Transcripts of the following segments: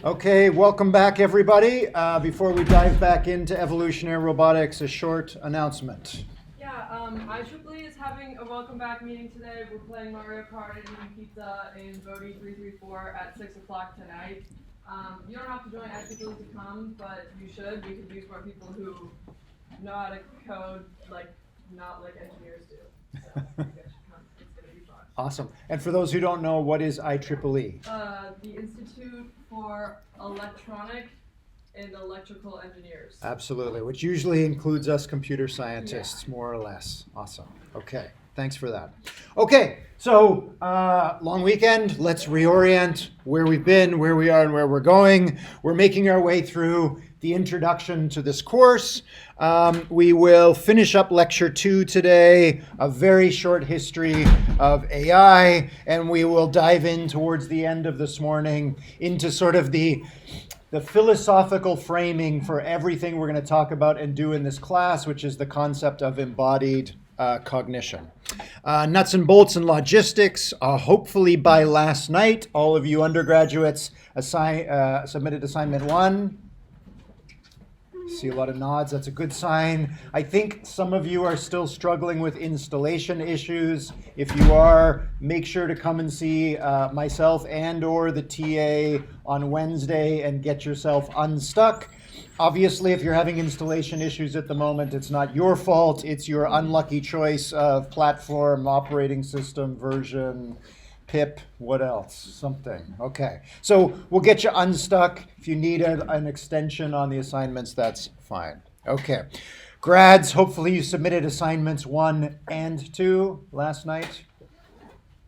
Okay, welcome back, everybody. Before we dive back into evolutionary robotics, a short announcement. Yeah, IEEE is having a welcome back meeting today. We're playing Mario Kart and eating pizza in Bodhi 334 at 6 o'clock tonight. You don't have to join IEEE to come, but you should. We could use more people who know how to code, not like engineers do. So you guys should come. It's going to be fun. Awesome. And for those who don't know, what is IEEE? The Institute for Electronic and Electrical Engineers. Absolutely, which usually includes us computer scientists, more or less. Awesome. Okay, thanks for that. Okay, so long weekend. Let's reorient where we've been, where we are, and where we're going. We're making our way through the introduction to this course. We will finish up lecture 2 today, a very short history of AI, and we will dive in towards the end of this morning into sort of the philosophical framing for everything we're going to talk about and do in this class, which is the concept of embodied cognition. Nuts and bolts and logistics. Hopefully by last night, all of you undergraduates submitted assignment 1. See a lot of nods. That's a good sign. I think some of you are still struggling with installation issues. If you are, make sure to come and see myself and or the TA on Wednesday and get yourself unstuck. Obviously, if you're having installation issues at the moment, it's not your fault. It's your unlucky choice of platform, operating system, version, pip, what else? Something. Okay. So we'll get you unstuck. If you need an extension on the assignments, that's fine. Okay. Grads, hopefully you submitted assignments 1 and 2 last night.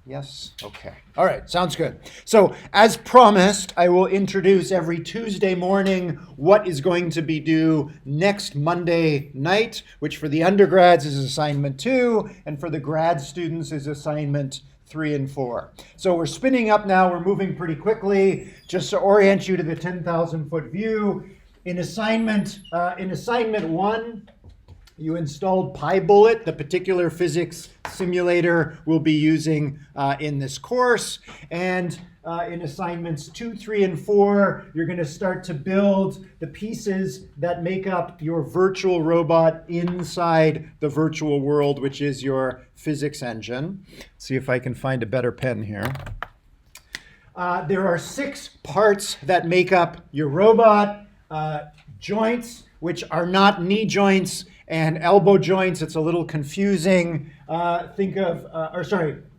Yes? Okay. All right. Sounds good. So as promised, I will introduce every Tuesday morning what is going to be due next Monday night, which for the undergrads is assignment 2, and for the grad students is assignment 3 and 4. So we're spinning up now. We're moving pretty quickly. Just to orient you to the 10,000-foot view. In assignment 1, you installed PyBullet, the particular physics simulator we'll be using in this course. And in assignments 2, 3, and 4, you're going to start to build the pieces that make up your virtual robot inside the virtual world, which is your physics engine. Let's see if I can find a better pen here. There are 6 parts that make up your robot. Joints, which are not knee joints and elbow joints. It's a little confusing.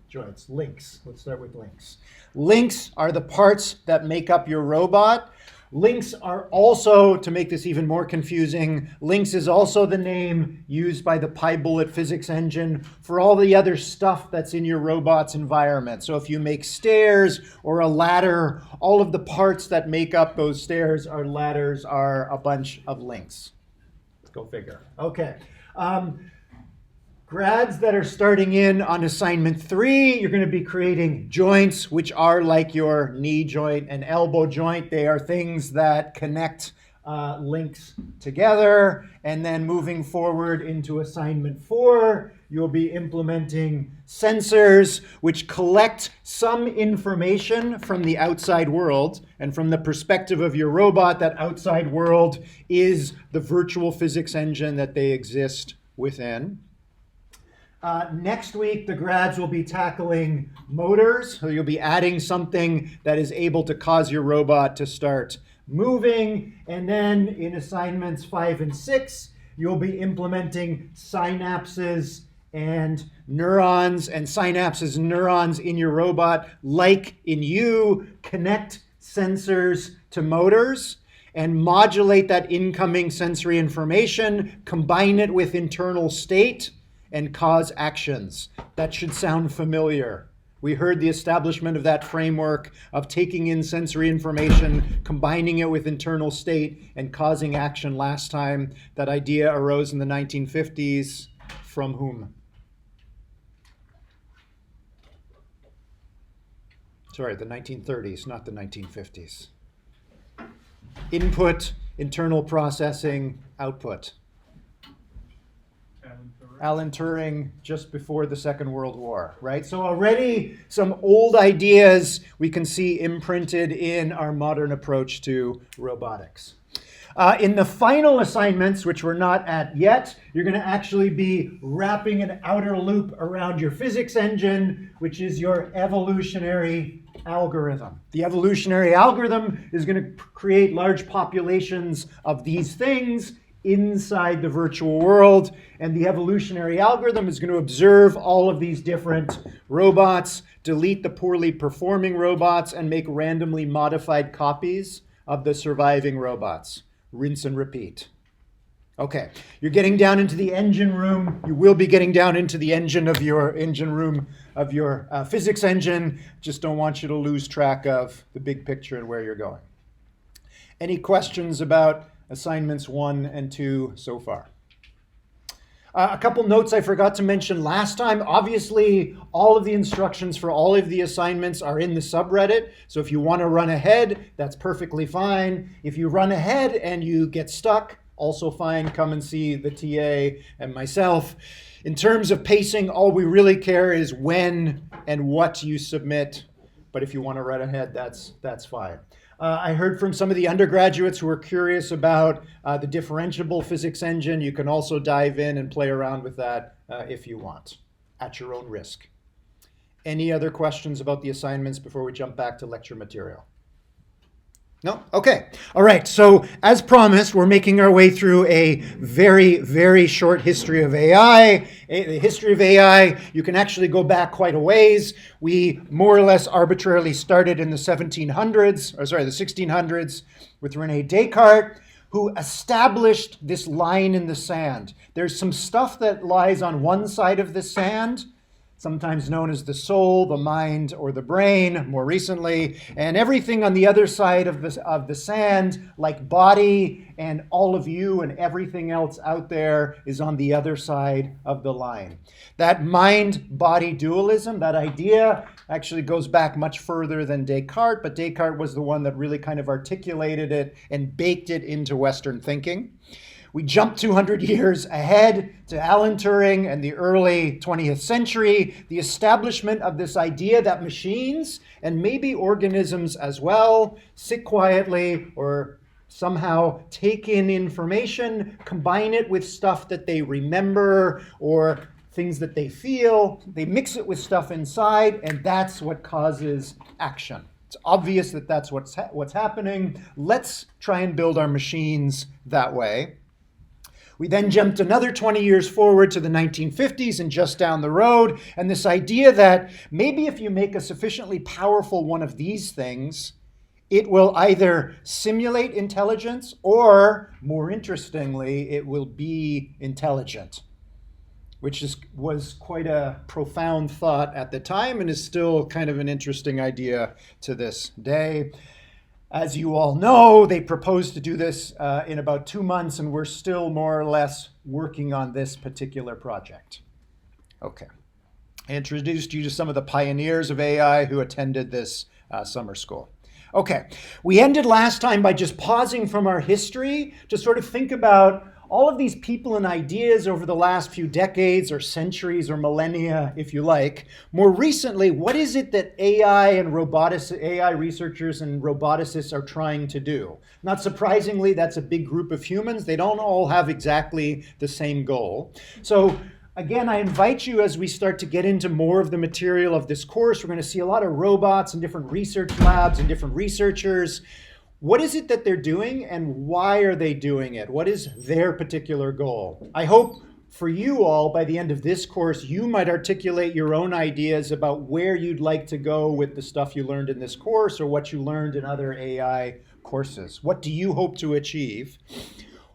Joints, links. Let's start with links. Links are the parts that make up your robot. Links are also, to make this even more confusing, links is also the name used by the PyBullet physics engine for all the other stuff that's in your robot's environment. So if you make stairs or a ladder, all of the parts that make up those stairs or ladders are a bunch of links. Let's go figure. Okay. Grads that are starting in on assignment 3, you're going to be creating joints, which are like your knee joint and elbow joint. They are things that connect links together. And then moving forward into assignment 4, you'll be implementing sensors, which collect some information from the outside world. And from the perspective of your robot, that outside world is the virtual physics engine that they exist within. Next week, the grads will be tackling motors. So you'll be adding something that is able to cause your robot to start moving. And then in assignments 5 and 6, you'll be implementing synapses and neurons. And synapses and neurons in your robot, like in you, connect sensors to motors and modulate that incoming sensory information, combine it with internal state, and cause actions. That should sound familiar. We heard the establishment of that framework of taking in sensory information, combining it with internal state, and causing action last time. That idea arose in the 1950s. From whom? Sorry, the 1930s, not the 1950s. Input, internal processing, output. Alan Turing just before the Second World War, right? So already some old ideas we can see imprinted in our modern approach to robotics. In the final assignments, which we're not at yet, you're going to actually be wrapping an outer loop around your physics engine, which is your evolutionary algorithm. The evolutionary algorithm is going to create large populations of these things inside the virtual world, and the evolutionary algorithm is going to observe all of these different robots, delete the poorly performing robots, and make randomly modified copies of the surviving robots. Rinse and repeat. Okay, you're getting down into the engine room. You will be getting down into the engine room of your physics engine. Just don't want you to lose track of the big picture and where you're going. Any questions about assignments 1 and 2 so far? A couple notes I forgot to mention last time. Obviously, all of the instructions for all of the assignments are in the subreddit. So if you want to run ahead, that's perfectly fine. If you run ahead and you get stuck, also fine. Come and see the TA and myself. In terms of pacing, all we really care is when and what you submit. But if you want to run ahead, that's fine. I heard from some of the undergraduates who were curious about the differentiable physics engine. You can also dive in and play around with that if you want, at your own risk. Any other questions about the assignments before we jump back to lecture material? No? Okay. All right. So as promised, we're making our way through a very, very short history of AI. The history of AI, you can actually go back quite a ways. We more or less arbitrarily started in the 1600s with René Descartes, who established this line in the sand. There's some stuff that lies on one side of the sand, sometimes known as the soul, the mind, or the brain, more recently, and everything on the other side of the sand, like body and all of you and everything else out there, is on the other side of the line. That mind-body dualism, that idea, actually goes back much further than Descartes, but Descartes was the one that really kind of articulated it and baked it into Western thinking. We jump 200 years ahead to Alan Turing and the early 20th century, the establishment of this idea that machines, and maybe organisms as well, sit quietly or somehow take in information, combine it with stuff that they remember or things that they feel, they mix it with stuff inside, and that's what causes action. It's obvious that that's what's happening. Let's try and build our machines that way. We then jumped another 20 years forward to the 1950s and just down the road, and this idea that maybe if you make a sufficiently powerful one of these things, it will either simulate intelligence or, more interestingly, it will be intelligent, which was quite a profound thought at the time and is still kind of an interesting idea to this day. As you all know, they proposed to do this in about 2 months, and we're still more or less working on this particular project. Okay. I introduced you to some of the pioneers of AI who attended this summer school. Okay. We ended last time by just pausing from our history to sort of think about all of these people and ideas over the last few decades or centuries or millennia, if you like. More recently, what is it that AI researchers and roboticists are trying to do? Not surprisingly, that's a big group of humans. They don't all have exactly the same goal. So again, I invite you as we start to get into more of the material of this course. We're going to see a lot of robots and different research labs and different researchers. What is it that they're doing and why are they doing it? What is their particular goal? I hope for you all, by the end of this course, you might articulate your own ideas about where you'd like to go with the stuff you learned in this course or what you learned in other AI courses. What do you hope to achieve?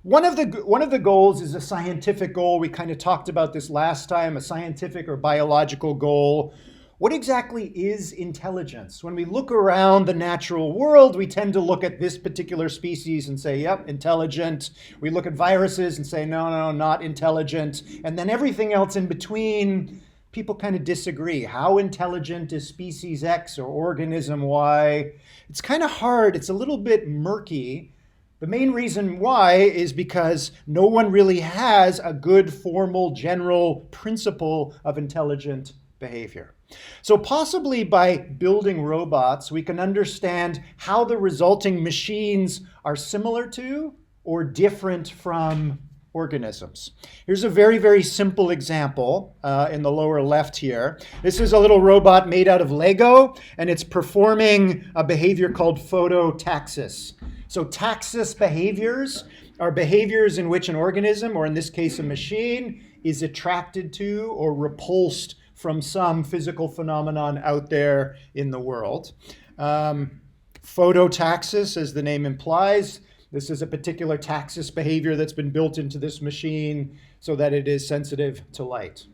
One of the goals is a scientific goal. We kind of talked about this last time, a scientific or biological goal. What exactly is intelligence? When we look around the natural world, we tend to look at this particular species and say, yep, intelligent. We look at viruses and say, no, not intelligent. And then everything else in between, people kind of disagree. How intelligent is species X or organism Y? It's kind of hard. It's a little bit murky. The main reason why is because no one really has a good formal general principle of intelligent behavior. So possibly by building robots, we can understand how the resulting machines are similar to or different from organisms. Here's a very, very simple example in the lower left here. This is a little robot made out of Lego, and it's performing a behavior called phototaxis. So taxis behaviors are behaviors in which an organism, or in this case a machine, is attracted to or repulsed from some physical phenomenon out there in the world. Phototaxis, as the name implies, this is a particular taxis behavior that's been built into this machine so that it is sensitive to light.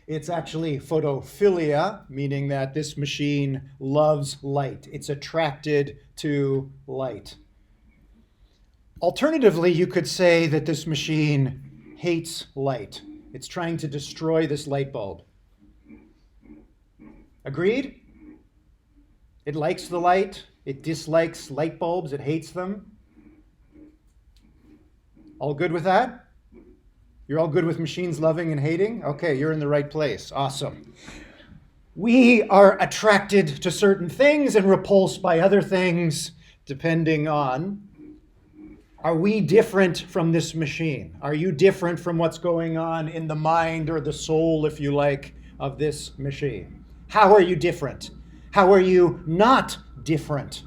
It's actually photophilia, meaning that this machine loves light. It's attracted to light. Alternatively, you could say that this machine hates light. It's trying to destroy this light bulb. Agreed? It likes the light. It dislikes light bulbs. It hates them. All good with that? You're all good with machines loving and hating? Okay, you're in the right place. Awesome. We are attracted to certain things and repulsed by other things, depending on, are we different from this machine? Are you different from what's going on in the mind or the soul, if you like, of this machine? How are you different? How are you not different?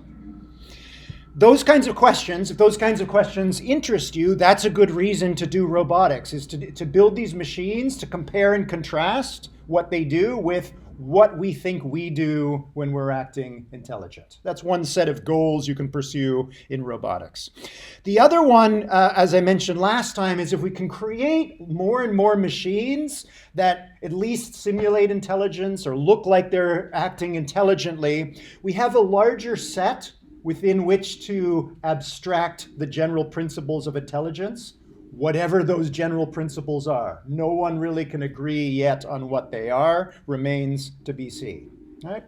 Those kinds of questions, if those kinds of questions interest you, that's a good reason to do robotics, is to build these machines, to compare and contrast what they do with what we think we do when we're acting intelligent. That's one set of goals you can pursue in robotics. The other one, as I mentioned last time, is if we can create more and more machines that at least simulate intelligence or look like they're acting intelligently, we have a larger set within which to abstract the general principles of intelligence, whatever those general principles are. No one really can agree yet on what they are, remains to be seen. Right?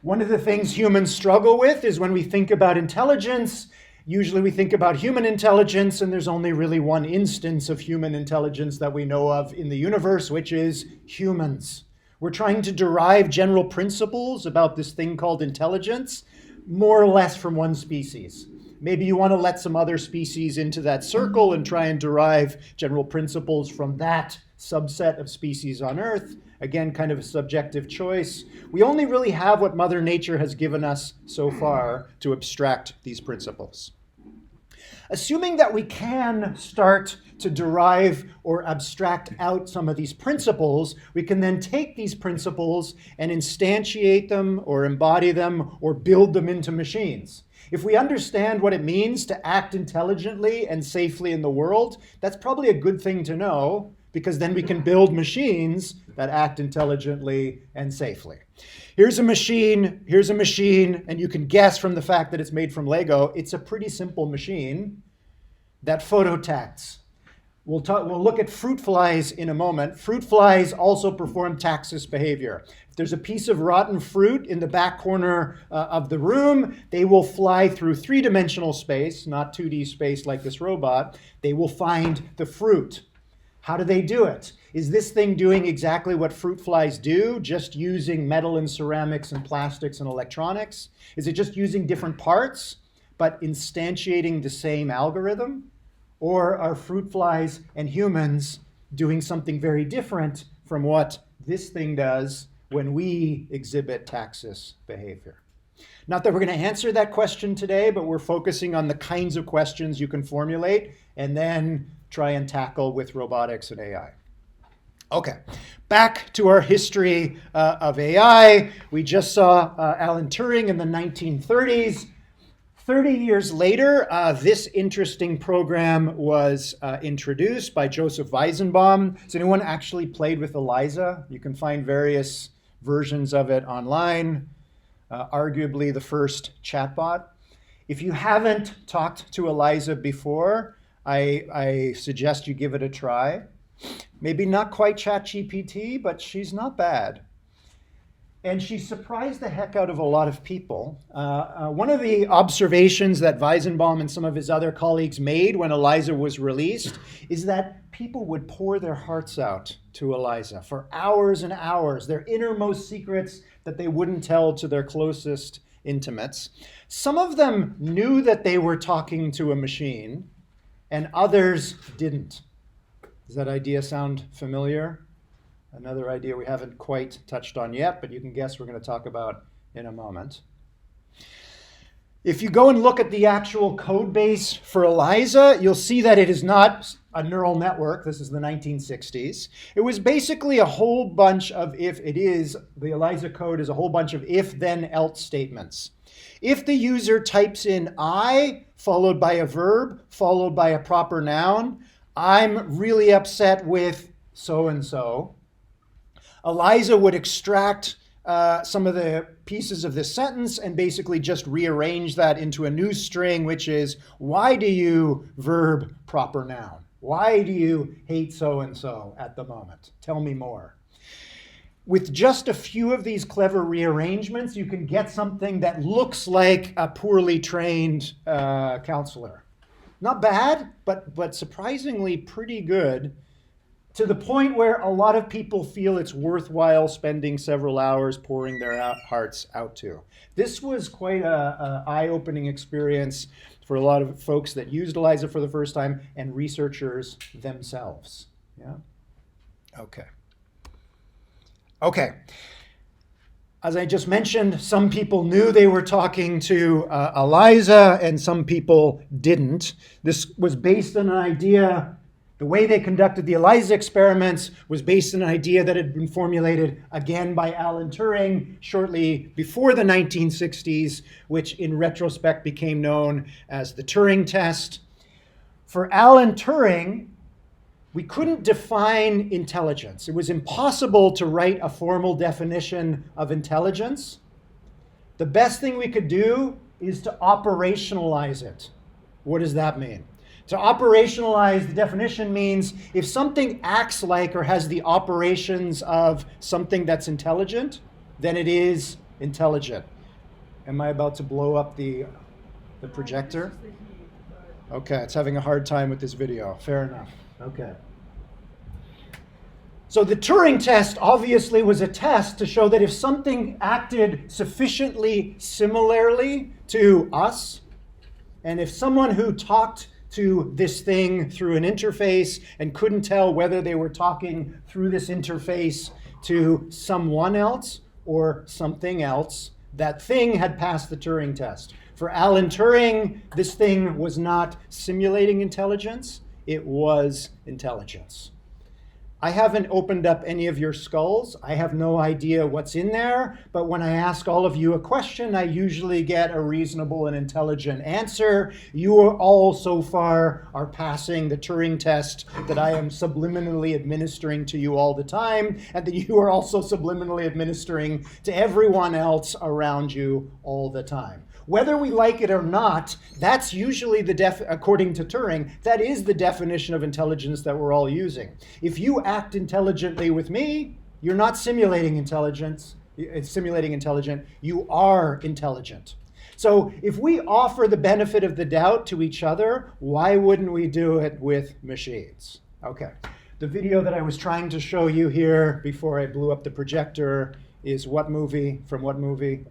One of the things humans struggle with is when we think about intelligence, usually we think about human intelligence, and there's only really one instance of human intelligence that we know of in the universe, which is humans. We're trying to derive general principles about this thing called intelligence, more or less from one species. Maybe you want to let some other species into that circle and try and derive general principles from that subset of species on Earth. Again, kind of a subjective choice. We only really have what Mother Nature has given us so far to abstract these principles. Assuming that we can start to derive or abstract out some of these principles, we can then take these principles and instantiate them or embody them or build them into machines. If we understand what it means to act intelligently and safely in the world, that's probably a good thing to know, because then we can build machines that act intelligently and safely. Here's a machine, and you can guess from the fact that it's made from Lego, it's a pretty simple machine that phototacts. We'll look at fruit flies in a moment. Fruit flies also perform taxis behavior. If there's a piece of rotten fruit in the back corner of the room, they will fly through three-dimensional space, not 2D space like this robot. They will find the fruit. How do they do it? Is this thing doing exactly what fruit flies do, just using metal and ceramics and plastics and electronics? Is it just using different parts, but instantiating the same algorithm? Or are fruit flies and humans doing something very different from what this thing does when we exhibit taxis behavior? Not that we're going to answer that question today, but we're focusing on the kinds of questions you can formulate and then try and tackle with robotics and AI. Okay, back to our history of AI. We just saw Alan Turing in the 1930s. 30 years later, this interesting program was introduced by Joseph Weizenbaum. Has anyone actually played with Eliza? You can find various versions of it online. Arguably the first chatbot. If you haven't talked to Eliza before, I suggest you give it a try. Maybe not quite ChatGPT, but she's not bad. And she surprised the heck out of a lot of people. One of the observations that Weizenbaum and some of his other colleagues made when ELIZA was released is that people would pour their hearts out to ELIZA for hours and hours, their innermost secrets that they wouldn't tell to their closest intimates. Some of them knew that they were talking to a machine, and others didn't. Does that idea sound familiar? Another idea we haven't quite touched on yet, but you can guess we're going to talk about in a moment. If you go and look at the actual code base for ELIZA, you'll see that it is not a neural network. This is the 1960s. It was basically a whole bunch of the ELIZA code is a whole bunch of if, then, else statements. If the user types in I, followed by a verb, followed by a proper noun, I'm really upset with so-and-so, ELIZA would extract some of the pieces of this sentence and basically just rearrange that into a new string, which is, why do you verb proper noun? Why do you hate so-and-so at the moment? Tell me more. With just a few of these clever rearrangements, you can get something that looks like a poorly trained counselor. Not bad, but surprisingly pretty good, to the point where a lot of people feel it's worthwhile spending several hours pouring their hearts out to. This was quite an eye-opening experience for a lot of folks that used ELIZA for the first time and researchers themselves. Yeah? Okay. As I just mentioned, some people knew they were talking to ELIZA and some people didn't. This was based on an idea. The way they conducted the ELIZA experiments was based on an idea that had been formulated again by Alan Turing shortly before the 1960s, which in retrospect became known as the Turing test. For Alan Turing, we couldn't define intelligence. It was impossible to write a formal definition of intelligence. The best thing we could do is to operationalize it. What does that mean? To operationalize the definition means if something acts like or has the operations of something that's intelligent, then it is intelligent. Am I about to blow up the projector? Okay, it's having a hard time with this video. Fair enough. Okay. So the Turing test obviously was a test to show that if something acted sufficiently similarly to us, and if someone who talked to this thing through an interface and couldn't tell whether they were talking through this interface to someone else or something else, that thing had passed the Turing test. For Alan Turing, this thing was not simulating intelligence, it was intelligence. I haven't opened up any of your skulls. I have no idea what's in there, but when I ask all of you a question, I usually get a reasonable and intelligent answer. You are all so far are passing the Turing test that I am subliminally administering to you all the time, and that you are also subliminally administering to everyone else around you all the time. Whether we like it or not, that's usually according to Turing, that is the definition of intelligence that we're all using. If you act intelligently with me, you're not simulating intelligence. It's simulating intelligent. You are intelligent. So if we offer the benefit of the doubt to each other, why wouldn't we do it with machines? Okay. The video that I was trying to show you here before I blew up the projector is what movie? From what movie?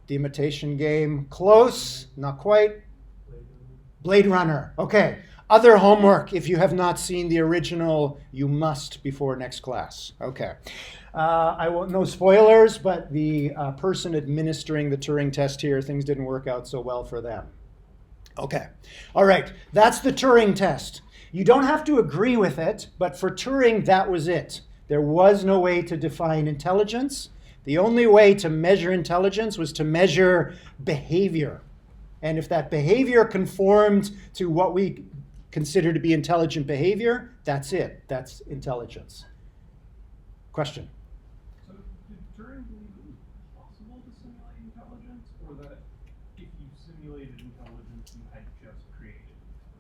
The Imitation Game. Close, not quite. Blade Runner. Okay. Other homework. If you have not seen the original, you must before next class. Okay. No spoilers, but the person administering the Turing test here, things didn't work out so well for them. Okay. All right. That's the Turing test. You don't have to agree with it, but for Turing, that was it. There was no way to define intelligence. The only way to measure intelligence was to measure behavior. And if that behavior conformed to what we consider to be intelligent behavior, that's it. That's intelligence. Question? So did Turing believe it was possible to simulate intelligence, or that if you simulated intelligence, you had just created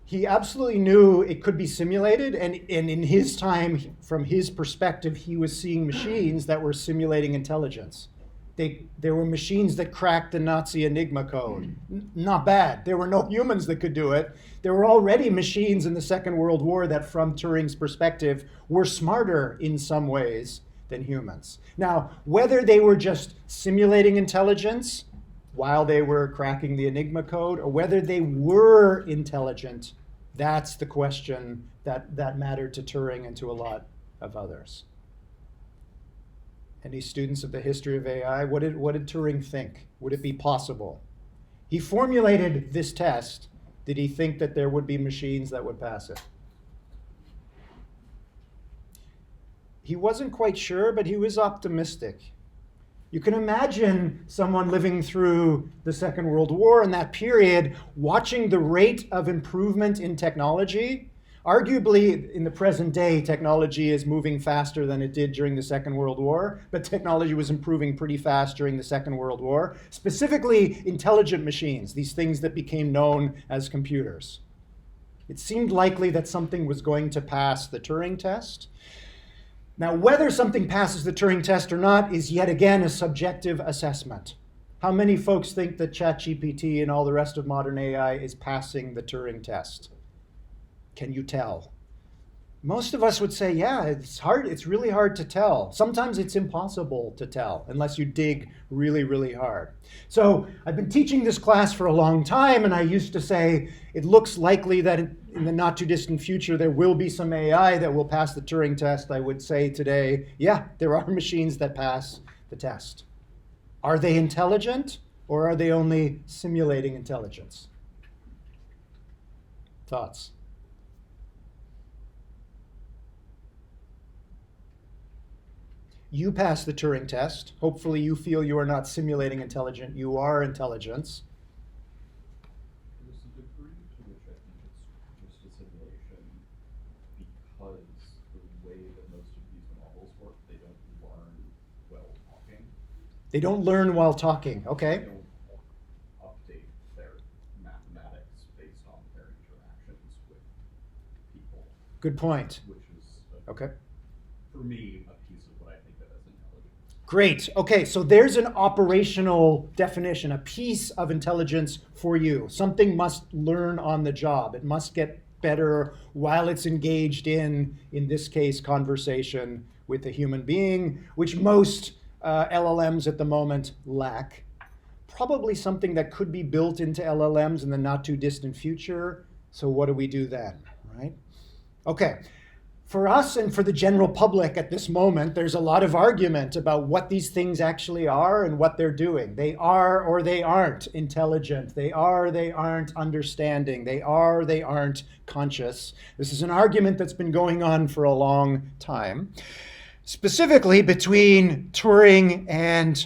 He absolutely knew it could be simulated, and in his time, from his perspective, he was seeing machines that were simulating intelligence. There were machines that cracked the Nazi Enigma code. Not bad. There were no humans that could do it. There were already machines in the Second World War that, from Turing's perspective, were smarter in some ways than humans. Now, whether they were just simulating intelligence while they were cracking the Enigma code, or whether they were intelligent, that's the question that mattered to Turing and to a lot of others. Any students of the history of AI, what did Turing think? Would it be possible? He formulated this test. Did he think that there would be machines that would pass it? He wasn't quite sure, but he was optimistic. You can imagine someone living through the Second World War in that period, watching the rate of improvement in technology. Arguably, in the present day, technology is moving faster than it did during the Second World War, but technology was improving pretty fast during the Second World War, specifically intelligent machines, these things that became known as computers. It seemed likely that something was going to pass the Turing test. Now, whether something passes the Turing test or not is yet again a subjective assessment. How many folks think that ChatGPT and all the rest of modern AI is passing the Turing test? Can you tell? Most of us would say, yeah, it's hard. It's really hard to tell. Sometimes it's impossible to tell unless you dig really, really hard. So I've been teaching this class for a long time, and I used to say it looks likely that in the not too distant future there will be some AI that will pass the Turing test. I would say today, yeah, there are machines that pass the test. Are they intelligent, or are they only simulating intelligence? Thoughts? You pass the Turing test. Hopefully you feel you are not simulating intelligence. You are intelligence. There's a degree to which I think it's just a simulation because the way that most of these models work, they don't learn while talking. They don't learn while talking. Okay. They don't update their mathematics based on their interactions with people. Good point. Which is, Okay. for me, a piece of what I think of as intelligence. Great. Okay, so there's an operational definition, a piece of intelligence for you. Something must learn on the job. It must get better while it's engaged in this case, conversation with a human being, which most LLMs at the moment lack. Probably something that could be built into LLMs in the not too distant future. So what do we do then, right? Okay. For us and for the general public at this moment, there's a lot of argument about what these things actually are and what they're doing. They are or they aren't intelligent. They are or they aren't understanding. They are or they aren't conscious. This is an argument that's been going on for a long time, specifically between Turing and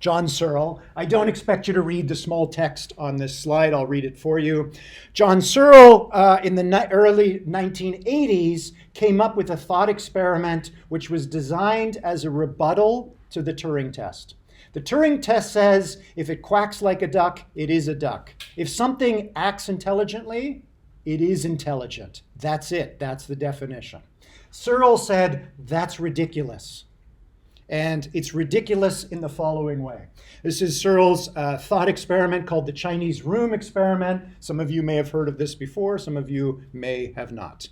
John Searle. I don't expect you to read the small text on this slide. I'll read it for you. John Searle, in the early 1980s, came up with a thought experiment which was designed as a rebuttal to the Turing test. The Turing test says if it quacks like a duck, it is a duck. If something acts intelligently, it is intelligent. That's it. That's the definition. Searle said, that's ridiculous. And it's ridiculous in the following way. This is Searle's thought experiment called the Chinese room experiment. Some of you may have heard of this before. Some of you may have not.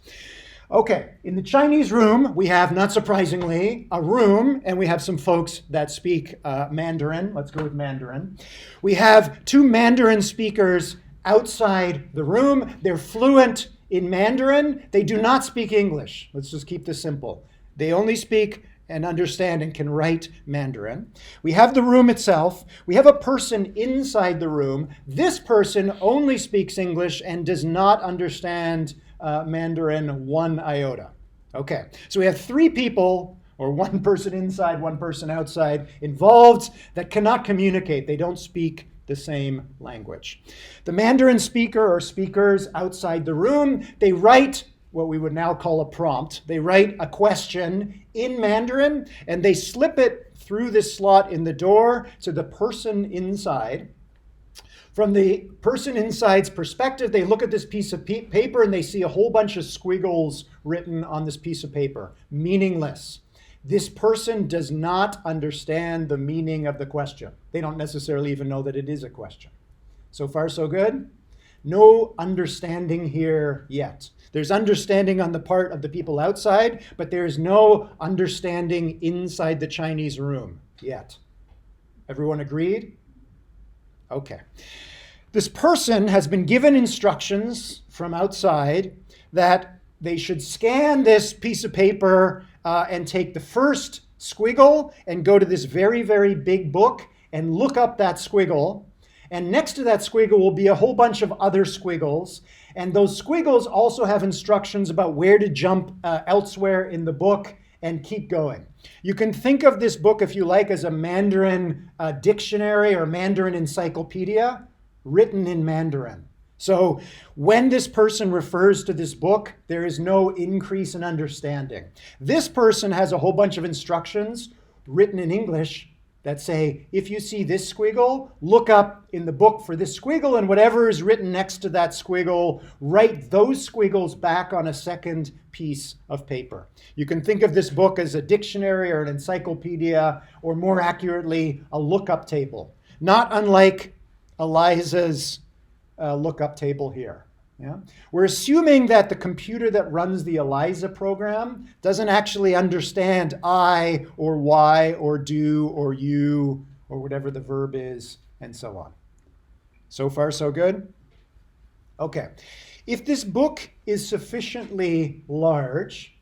Okay, in the Chinese room, we have, not surprisingly, a room, and we have some folks that speak Mandarin. Let's go with Mandarin. We have two Mandarin speakers outside the room. They're fluent in Mandarin. They do not speak English. Let's just keep this simple. They only speak and understand and can write Mandarin. We have the room itself. We have a person inside the room. This person only speaks English and does not understand Mandarin one iota. Okay, so we have three people, or one person inside, one person outside, involved that cannot communicate. They don't speak the same language. The Mandarin speaker or speakers outside the room, they write what we would now call a prompt. They write a question in Mandarin, and they slip it through this slot in the door to the person inside. From the person inside's perspective, they look at this piece of paper and they see a whole bunch of squiggles written on this piece of paper. Meaningless. This person does not understand the meaning of the question. They don't necessarily even know that it is a question. So far, so good? No understanding here yet. There's understanding on the part of the people outside, but there's no understanding inside the Chinese room yet. Everyone agreed? Okay. This person has been given instructions from outside that they should scan this piece of paper and take the first squiggle and go to this very, very big book and look up that squiggle. And next to that squiggle will be a whole bunch of other squiggles. And those squiggles also have instructions about where to jump elsewhere in the book and keep going. You can think of this book, if you like, as a Mandarin dictionary or Mandarin encyclopedia written in Mandarin. So when this person refers to this book, there is no increase in understanding. This person has a whole bunch of instructions written in English that say, if you see this squiggle, look up in the book for this squiggle, and whatever is written next to that squiggle, write those squiggles back on a second piece of paper. You can think of this book as a dictionary or an encyclopedia, or more accurately, a lookup table. Not unlike Eliza's lookup table here. Yeah? We're assuming that the computer that runs the ELIZA program doesn't actually understand I or Y or do or you or whatever the verb is and so on. So far, so good? Okay. If this book is sufficiently large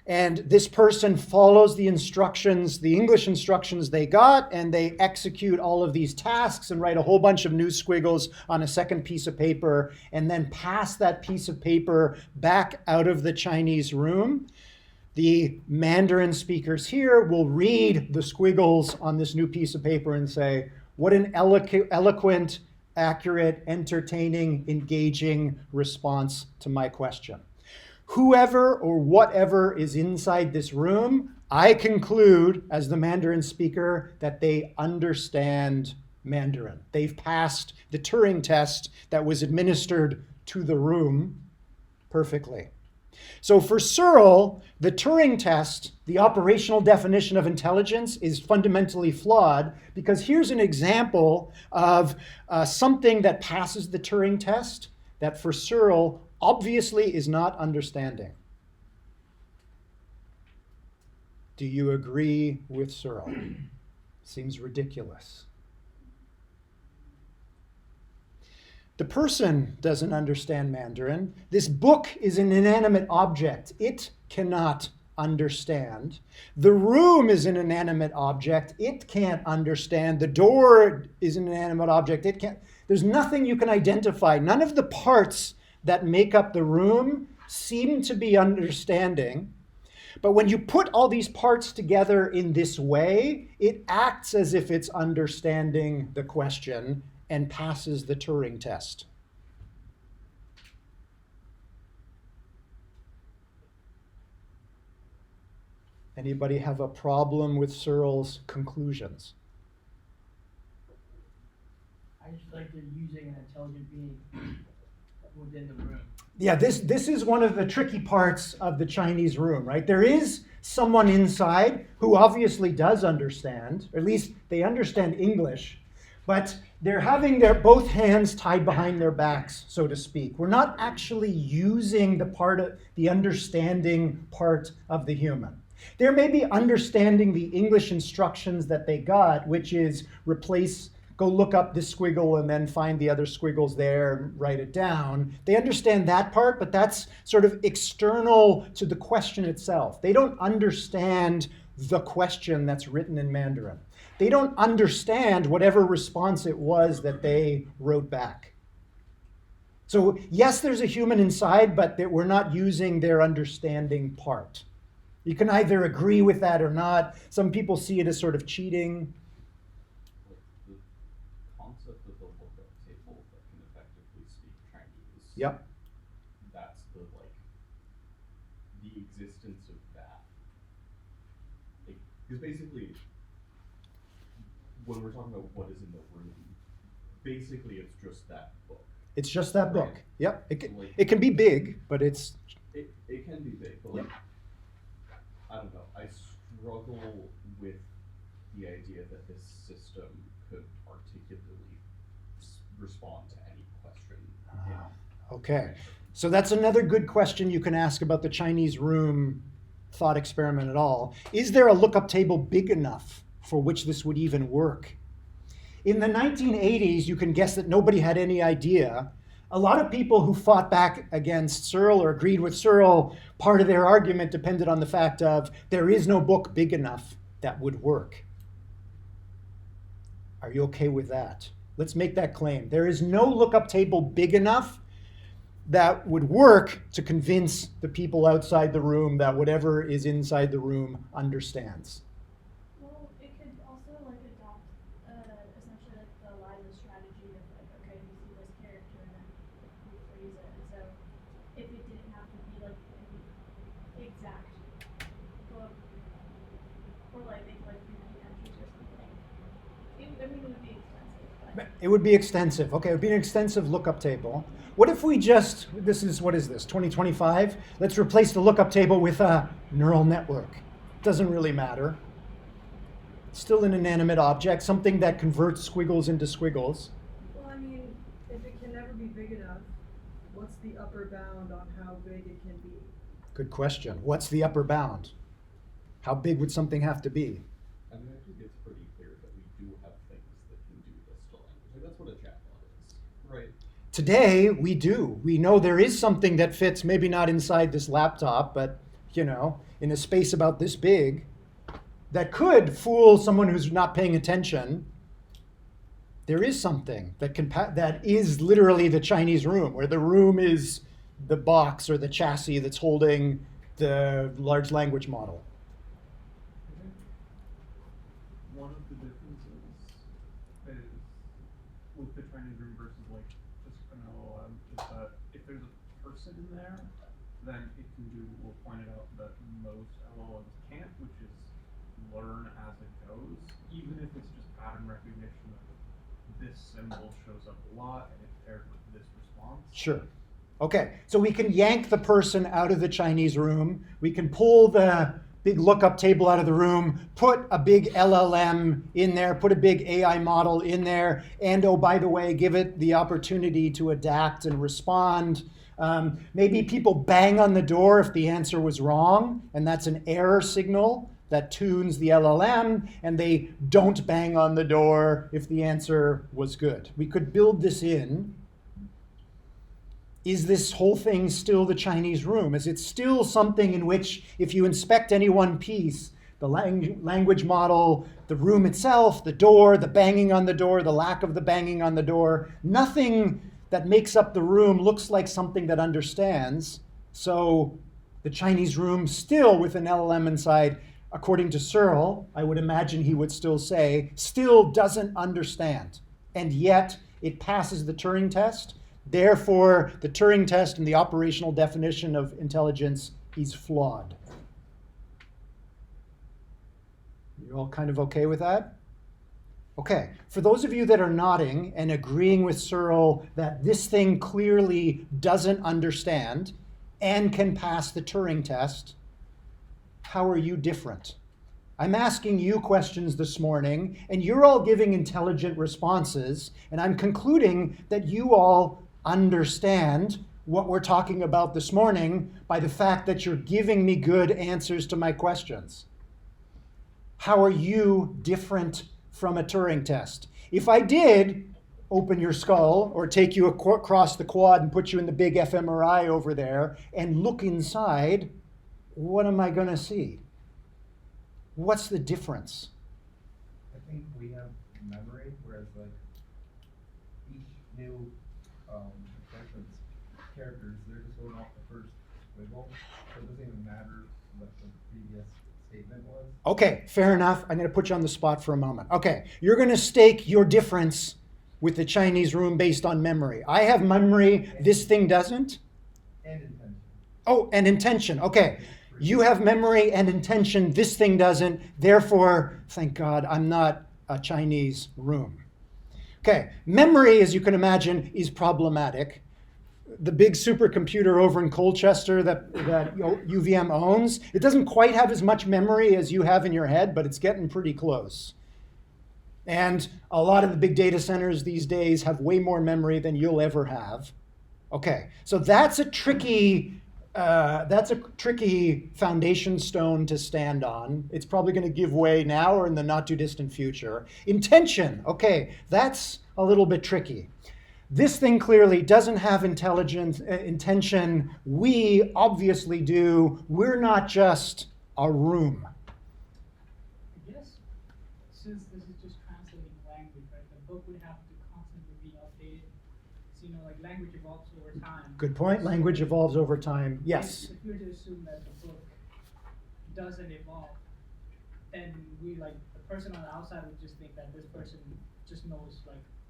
and this person follows the instructions, the English instructions they got, and they execute all of these tasks and write a whole bunch of new squiggles on a second piece of paper, and then pass that piece of paper back out of the Chinese room, the Mandarin speakers here will read the squiggles on this new piece of paper and say, what an eloquent, accurate, entertaining, engaging response to my question. Whoever or whatever is inside this room, I conclude, as the Mandarin speaker, that they understand Mandarin. They've passed the Turing test that was administered to the room perfectly. So for Searle, the Turing test, the operational definition of intelligence, is fundamentally flawed, because here's an example of something that passes the Turing test that for Searle obviously is not understanding. Do you agree with Searle? Seems ridiculous. The person doesn't understand Mandarin. This book is an inanimate object. It cannot understand. The room is an inanimate object. It can't understand. The door is an inanimate object. It can't. There's nothing you can identify. None of the parts that make up the room seem to be understanding. But when you put all these parts together in this way, it acts as if it's understanding the question and passes the Turing test. Anybody have a problem with Searle's conclusions? I just like they're using an intelligent being within the room. Yeah, this is one of the tricky parts of the Chinese room, right? There is someone inside who obviously does understand, or at least they understand English, but they're having their both hands tied behind their backs, so to speak. We're not actually using the part of the understanding part of the human. They're maybe understanding the English instructions that they got, which is go look up this squiggle and then find the other squiggles there and write it down. They understand that part, but that's sort of external to the question itself. They don't understand the question that's written in Mandarin. They don't understand whatever response it was that they wrote back. So yes, there's a human inside, but we're not using their understanding part. You can either agree with that or not. Some people see it as sort of cheating. The concept of the lookup table that can effectively speak Chinese. Yep. That's the existence of that. Because basically, when we're talking about what is in the room, basically it's just that book. It's just that book. Right. Yep. Like, It can be big, but it's it can be big, but like, I don't know. I struggle with the idea that this system could articulately respond to any question. okay. So that's another good question you can ask about the Chinese room thought experiment at all. Is there a lookup table big enough for which this would even work? In the 1980s, you can guess that nobody had any idea. A lot of people who fought back against Searle or agreed with Searle, part of their argument depended on the fact of there is no book big enough that would work. Are you okay with that? Let's make that claim. There is no lookup table big enough that would work to convince the people outside the room that whatever is inside the room understands. Well, it could also like adopt essentially like the Liza strategy of like, okay, you see this character and then you freeze it. And so if it didn't have to be like an exact book or like make like repeat entries or something, it would be expensive. But It would be extensive. Okay, it would be an extensive lookup table. What if we just, what is this, 2025? Let's replace the lookup table with a neural network. Doesn't really matter. Still an inanimate object, something that converts squiggles into squiggles. Well, I mean, if it can never be big enough, what's the upper bound on how big it can be? Good question. What's the upper bound? How big would something have to be? I mean, I think it's pretty clear that we do have things that can do this to language. Like, that's what a chatbot is, right? Today, we do. We know there is something that fits, maybe not inside this laptop, but, in a space about this big, that could fool someone who's not paying attention. There is something that is literally the Chinese room, where the room is the box or the chassis that's holding the large language model. One of the differences is with the Chinese room versus like just an LLM is that if there's a person in there, then it can do what we'll point it out that most LLMs can't, which is learn as it goes, even if it's just pattern recognition of this symbol shows up a lot and it's paired with this response. Sure. Okay, so we can yank the person out of the Chinese room. We can pull the big lookup table out of the room, put a big LLM in there, put a big AI model in there, and oh, by the way, give it the opportunity to adapt and respond. Maybe people bang on the door if the answer was wrong, and that's an error signal that tunes the LLM, and they don't bang on the door if the answer was good. We could build this in. Is this whole thing still the Chinese room? Is it still something in which, if you inspect any one piece, the language model, the room itself, the door, the banging on the door, the lack of the banging on the door, nothing that makes up the room looks like something that understands. So the Chinese room still with an LLM inside, according to Searle, I would imagine he would still say, still doesn't understand. And yet it passes the Turing test. Therefore, the Turing test and the operational definition of intelligence is flawed. You all kind of okay with that? Okay, for those of you that are nodding and agreeing with Searle that this thing clearly doesn't understand and can pass the Turing test, how are you different? I'm asking you questions this morning, and you're all giving intelligent responses, and I'm concluding that you all understand what we're talking about this morning by the fact that you're giving me good answers to my questions. How are you different from a Turing test? If I did open your skull or take you across the quad and put you in the big fMRI over there and look inside, what am I going to see? What's the difference? I think we have memory, whereas like each new reference characters, they're just going off the first squiggle, so it doesn't even matter what the previous statement was. Okay, fair enough. I'm going to put you on the spot for a moment. Okay, you're going to stake your difference with the Chinese room based on memory. I have memory, this thing doesn't? And intention. Oh, and intention. Okay. You have memory and intention, this thing doesn't. Therefore, thank God, I'm not a Chinese room. Okay, memory, as you can imagine, is problematic. The big supercomputer over in Colchester that UVM owns, it doesn't quite have as much memory as you have in your head, but it's getting pretty close. And a lot of the big data centers these days have way more memory than you'll ever have. Okay, so that's a tricky foundation stone to stand on. It's probably going to give way now or in the not too distant future. Intention, okay, that's a little bit tricky. This thing clearly doesn't have intention. We obviously do. We're not just a room. I guess since this is just translating language, right, the book would have to constantly be updated. So, like language evolves over time. Good point. Language evolves over time. Yes. If we were to assume that the book doesn't evolve, then the person on the outside would just think that this person just knows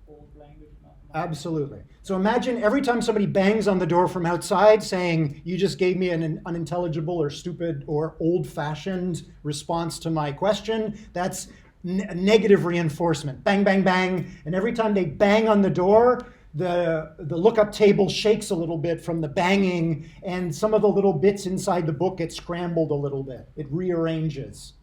old language. Absolutely. So imagine every time somebody bangs on the door from outside saying, you just gave me an unintelligible or stupid or old-fashioned response to my question, that's negative reinforcement. Bang, bang, bang. And every time they bang on the door, the lookup table shakes a little bit from the banging, and some of the little bits inside the book get scrambled a little bit. It rearranges.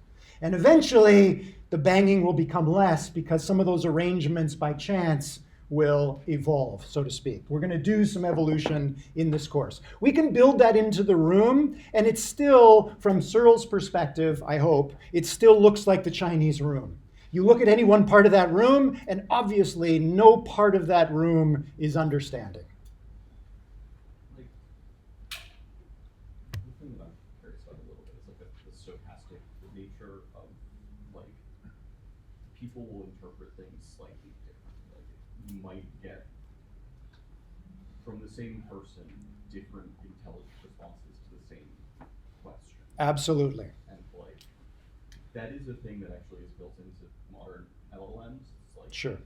And eventually, the banging will become less because some of those arrangements by chance will evolve, so to speak. We're going to do some evolution in this course. We can build that into the room, and it's still, from Searle's perspective, I hope, it still looks like the Chinese room. You look at any one part of that room, and obviously no part of that room is understanding. The thing that I'm curious about a little bit is the stochastic nature of people will interpret things slightly differently. You might get from the same person different intelligent responses to the same question. Absolutely. And that is a thing that actually is built into modern LLMs. It's Sure.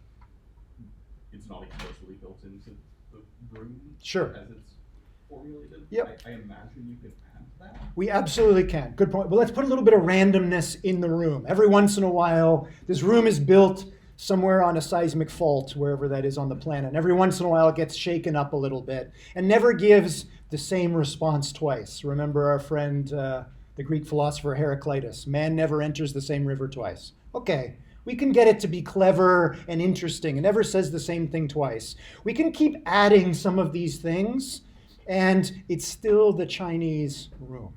It's not explicitly built into the room Sure. as it's formulated. Yep. I imagine you can add that. We absolutely can. Good point. Well, let's put a little bit of randomness in the room. Every once in a while, this room is built somewhere on a seismic fault, wherever that is on the planet. And every once in a while, it gets shaken up a little bit and never gives the same response twice. Remember our friend, the Greek philosopher Heraclitus, man never enters the same river twice. Okay, we can get it to be clever and interesting. It never says the same thing twice. We can keep adding some of these things, and it's still the Chinese room.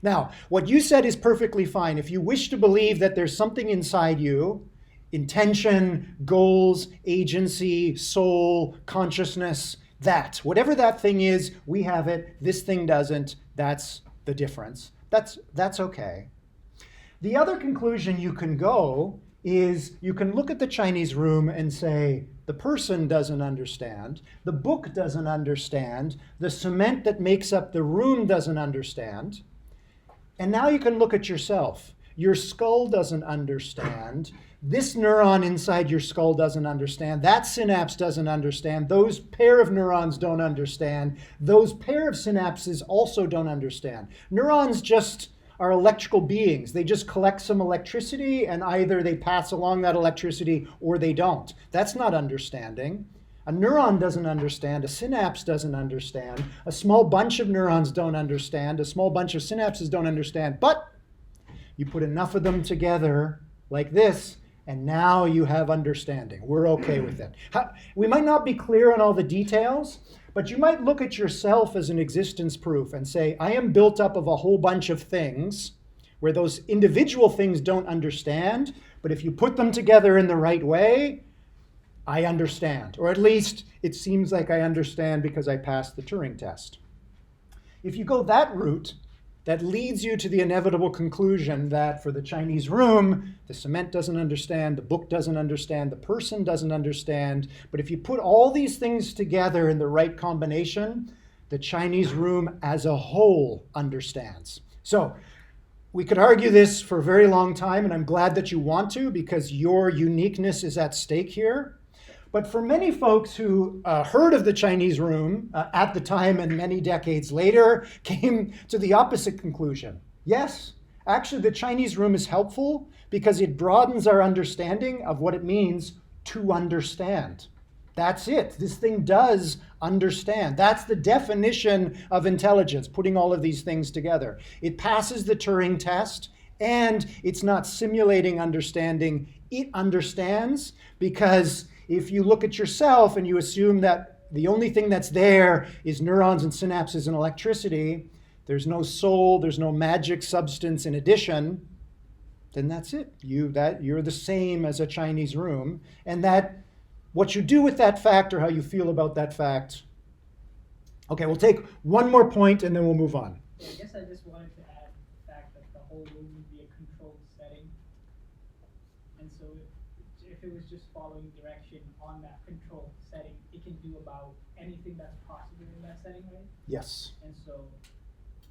Now, what you said is perfectly fine. If you wish to believe that there's something inside you, intention, goals, agency, soul, consciousness, whatever that thing is, we have it. This thing doesn't. That's the difference. That's okay. The other conclusion you can go is you can look at the Chinese room and say, the person doesn't understand, the book doesn't understand, the cement that makes up the room doesn't understand. And now you can look at yourself. Your skull doesn't understand. This neuron inside your skull doesn't understand. That synapse doesn't understand. Those pair of neurons don't understand. Those pair of synapses also don't understand. Neurons just are electrical beings. They just collect some electricity, and either they pass along that electricity or they don't. That's not understanding. A neuron doesn't understand. A synapse doesn't understand. A small bunch of neurons don't understand. A small bunch of synapses don't understand. But you put enough of them together like this, and now you have understanding. We're okay with it. We might not be clear on all the details, but you might look at yourself as an existence proof and say, I am built up of a whole bunch of things where those individual things don't understand, but if you put them together in the right way, I understand. Or at least it seems like I understand because I passed the Turing test. If you go that route, that leads you to the inevitable conclusion that for the Chinese room, the cement doesn't understand, the book doesn't understand, the person doesn't understand. But if you put all these things together in the right combination, the Chinese room as a whole understands. So we could argue this for a very long time, and I'm glad that you want to, because your uniqueness is at stake here. But for many folks who heard of the Chinese room at the time and many decades later came to the opposite conclusion. Yes, actually the Chinese room is helpful because it broadens our understanding of what it means to understand. That's it. This thing does understand. That's the definition of intelligence, putting all of these things together. It passes the Turing test, and it's not simulating understanding. It understands, because if you look at yourself and you assume that the only thing that's there is neurons and synapses and electricity, there's no soul, there's no magic substance in addition, then that's it. You're the same as a Chinese room, and that what you do with that fact or how you feel about that fact. Okay, we'll take one more point and then we'll move on. I guess I just wanted to add the fact that the whole room would be a controlled setting. And so if it was just following direction on that controlled setting, it can do about anything that's possible in that setting, right? Yes. And so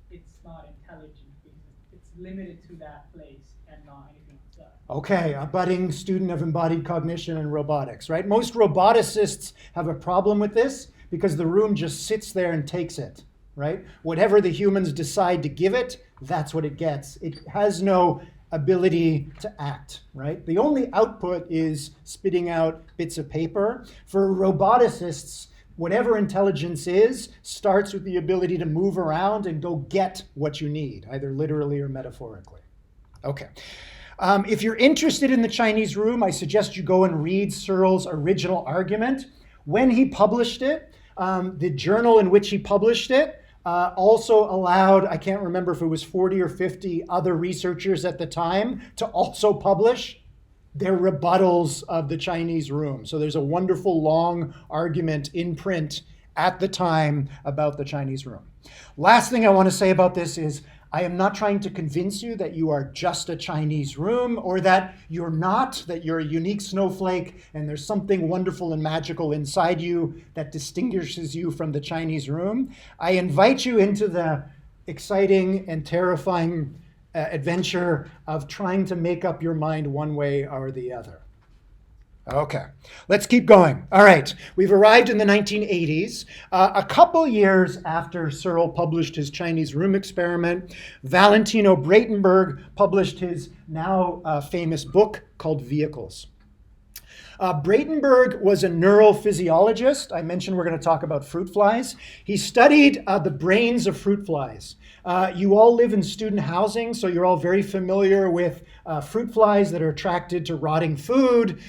it's not intelligent because it's limited to that place and not anything outside. Okay, a budding student of embodied cognition and robotics, right? Most roboticists have a problem with this because the room just sits there and takes it, right? Whatever the humans decide to give it, that's what it gets. It has no ability to act, right? The only output is spitting out bits of paper. For roboticists, whatever intelligence is starts with the ability to move around and go get what you need, either literally or metaphorically. Okay. If you're interested in the Chinese room, I suggest you go and read Searle's original argument. When he published it, the journal in which he published it also allowed, I can't remember if it was 40 or 50 other researchers at the time, to also publish their rebuttals of the Chinese room. So there's a wonderful long argument in print at the time about the Chinese room. Last thing I want to say about this is I am not trying to convince you that you are just a Chinese room or that you're not, that you're a unique snowflake and there's something wonderful and magical inside you that distinguishes you from the Chinese room. I invite you into the exciting and terrifying adventure of trying to make up your mind one way or the other. Okay, let's keep going. All right, we've arrived in the 1980s. A couple years after Searle published his Chinese room experiment, Valentino Breitenberg published his now famous book called Vehicles. Breitenberg was a neurophysiologist. I mentioned we're going to talk about fruit flies. He studied the brains of fruit flies. You all live in student housing, so you're all very familiar with fruit flies that are attracted to rotting food.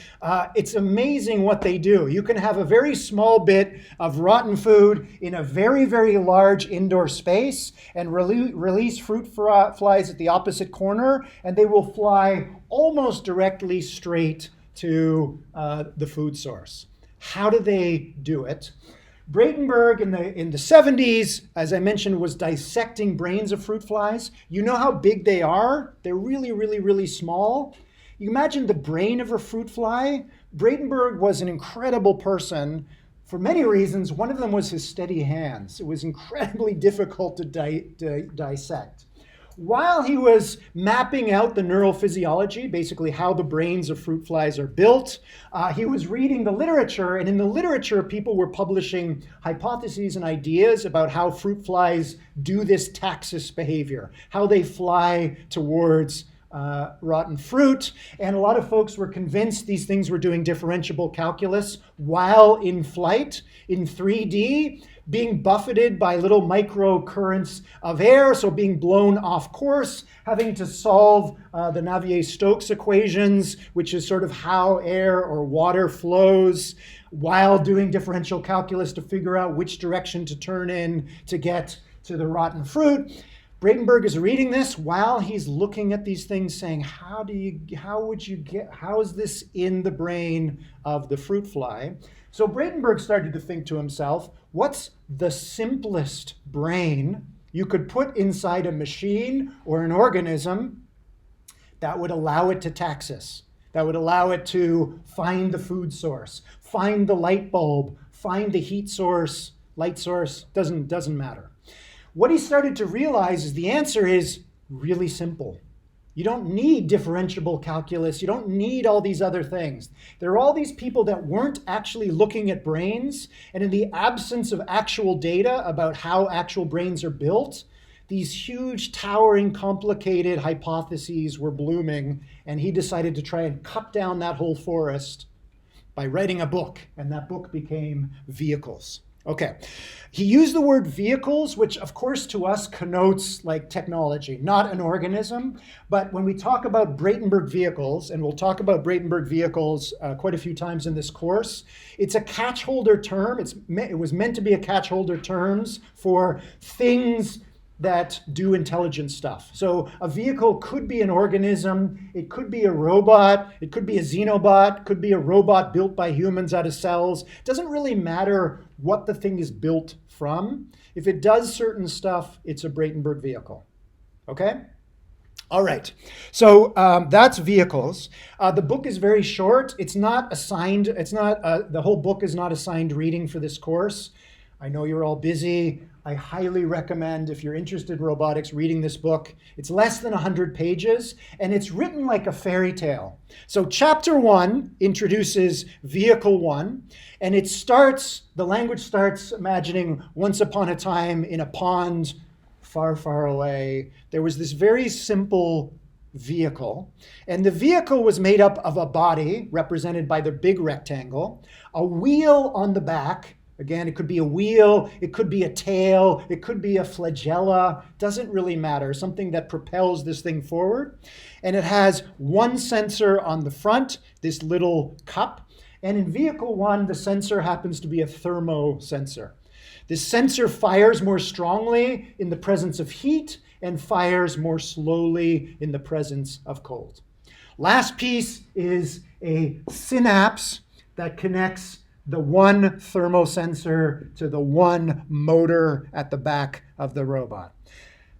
It's amazing what they do. You can have a very small bit of rotten food in a very, very large indoor space and release fruit flies at the opposite corner, and they will fly almost directly straight to the food source. How do they do it? Breitenberg in the 70s, as I mentioned, was dissecting brains of fruit flies. You know how big they are? They're really, really, really small. You imagine the brain of a fruit fly? Breitenberg was an incredible person for many reasons. One of them was his steady hands. It was incredibly difficult to dissect. While he was mapping out the neurophysiology, basically how the brains of fruit flies are built, he was reading the literature, and in the literature, people were publishing hypotheses and ideas about how fruit flies do this taxis behavior, how they fly towards rotten fruit. And a lot of folks were convinced these things were doing differentiable calculus while in flight, in 3D, being buffeted by little microcurrents of air, so being blown off course, having to solve the Navier-Stokes equations, which is sort of how air or water flows, while doing differential calculus to figure out which direction to turn in to get to the rotten fruit. Breitenberg is reading this while he's looking at these things, saying, how is this in the brain of the fruit fly? So Breitenberg started to think to himself, what's the simplest brain you could put inside a machine or an organism that would allow it to taxis, that would allow it to find the food source, find the light bulb, find the heat source, light source, doesn't matter. What he started to realize is the answer is really simple. You don't need differentiable calculus. You don't need all these other things. There are all these people that weren't actually looking at brains, and in the absence of actual data about how actual brains are built, these huge, towering, complicated hypotheses were blooming, and he decided to try and cut down that whole forest by writing a book, and that book became Vehicles. Okay, he used the word vehicles, which of course to us connotes like technology, not an organism. But when we talk about Bratenberg vehicles, and we'll talk about Bratenberg vehicles quite a few times in this course, it's a catch-holder term. It was meant to be a catch-holder terms for things that do intelligent stuff. So a vehicle could be an organism, it could be a robot, it could be a xenobot, could be a robot built by humans out of cells. It doesn't really matter what the thing is built from. If it does certain stuff, it's a Bratenberg vehicle. Okay? All right, so that's vehicles. The book is very short. It's not assigned, the whole book is not assigned reading for this course. I know you're all busy. I highly recommend, if you're interested in robotics, reading this book. It's less than 100 pages, and it's written like a fairy tale. So chapter 1 introduces vehicle 1, and the language starts imagining once upon a time in a pond far, far away, there was this very simple vehicle, and the vehicle was made up of a body represented by the big rectangle, a wheel on the back. Again, it could be a wheel, it could be a tail, it could be a flagella, doesn't really matter, something that propels this thing forward. And it has one sensor on the front, this little cup. And in vehicle 1, the sensor happens to be a thermosensor. This sensor fires more strongly in the presence of heat and fires more slowly in the presence of cold. Last piece is a synapse that connects the one thermosensor to the one motor at the back of the robot.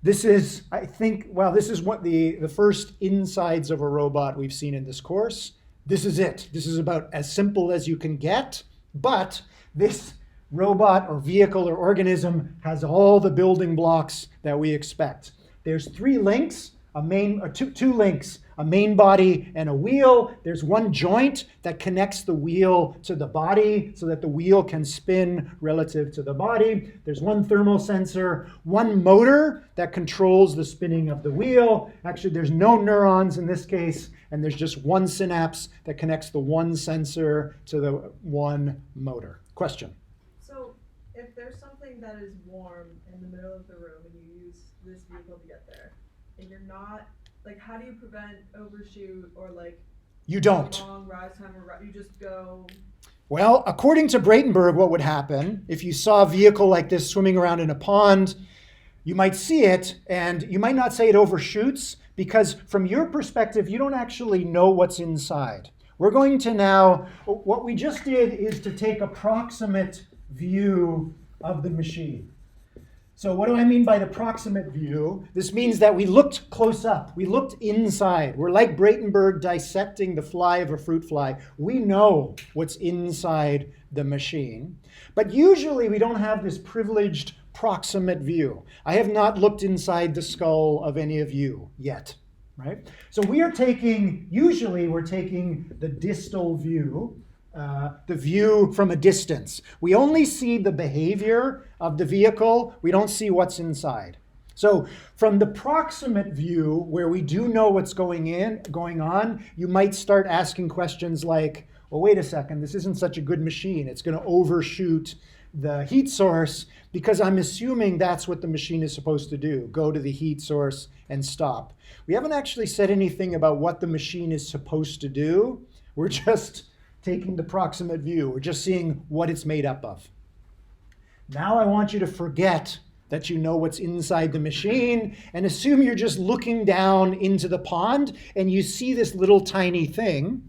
This is, I think, this is what the first insides of a robot we've seen in this course. This is it. This is about as simple as you can get, but this robot or vehicle or organism has all the building blocks that we expect. There's 3 links, two links, a main body and a wheel. There's one joint that connects the wheel to the body so that the wheel can spin relative to the body. There's one thermosensor, one motor that controls the spinning of the wheel. Actually, there's no neurons in this case, and there's just one synapse that connects the one sensor to the one motor. Question? So, if there's something that is warm in the middle of the room and you use this vehicle to get there, and you're not, like, how do you prevent overshoot or like You don't. long rise time or you just go? Well, according to Bratenberg, what would happen if you saw a vehicle like this swimming around in a pond? You might see it, and you might not say it overshoots, because from your perspective, you don't actually know what's inside. We're going to now, what we just did is to take a proximate view of the machine. So what do I mean by the proximate view? This means that we looked close up. We looked inside. We're like Bratenberg dissecting the fly of a fruit fly. We know what's inside the machine. But usually we don't have this privileged proximate view. I have not looked inside the skull of any of you yet, right? So usually we're taking the distal view, the view from a distance. We only see the behavior of the vehicle. We don't see what's inside. So from the proximate view, where we do know what's going on, you might start asking questions like, well, wait a second, this isn't such a good machine. It's going to overshoot the heat source, because I'm assuming that's what the machine is supposed to do, go to the heat source and stop. We haven't actually said anything about what the machine is supposed to do. We're just taking the proximate view. We're just seeing what it's made up of. Now I want you to forget that you know what's inside the machine and assume you're just looking down into the pond and you see this little tiny thing.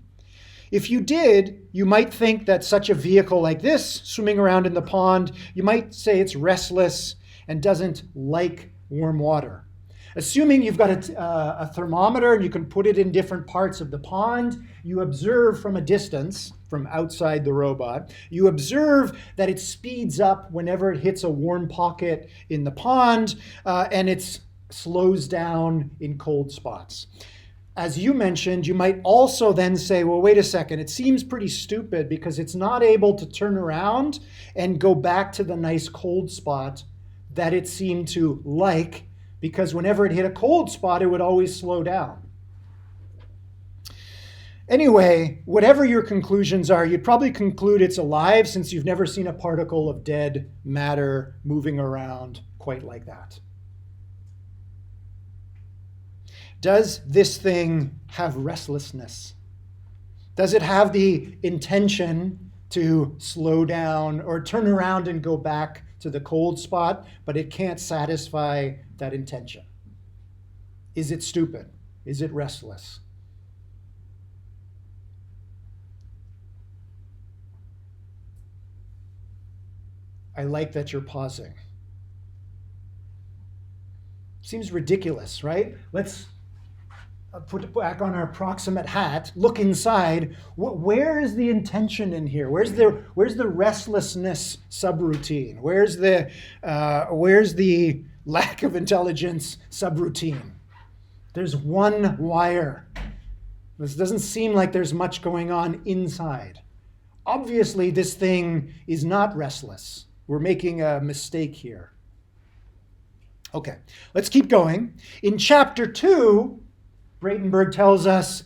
If you did, you might think that such a vehicle like this, swimming around in the pond, you might say it's restless and doesn't like warm water. Assuming you've got a thermometer and you can put it in different parts of the pond, you observe from a distance, from outside the robot, you observe that it speeds up whenever it hits a warm pocket in the pond, and it slows down in cold spots. As you mentioned, you might also then say, well, wait a second, it seems pretty stupid because it's not able to turn around and go back to the nice cold spot that it seemed to like, because whenever it hit a cold spot, it would always slow down. Anyway, whatever your conclusions are, you'd probably conclude it's alive since you've never seen a particle of dead matter moving around quite like that. Does this thing have restlessness? Does it have the intention to slow down or turn around and go back to the cold spot, but it can't satisfy that intention? Is it stupid? Is it restless? I like that you're pausing. Seems ridiculous, right? Let's put back on our proximate hat, look inside. Where is the intention in here? Where's the restlessness subroutine? Where's the lack of intelligence subroutine? There's one wire. This doesn't seem like there's much going on inside. Obviously, this thing is not restless. We're making a mistake here. Okay, let's keep going. In chapter 2, Braitenberg tells us,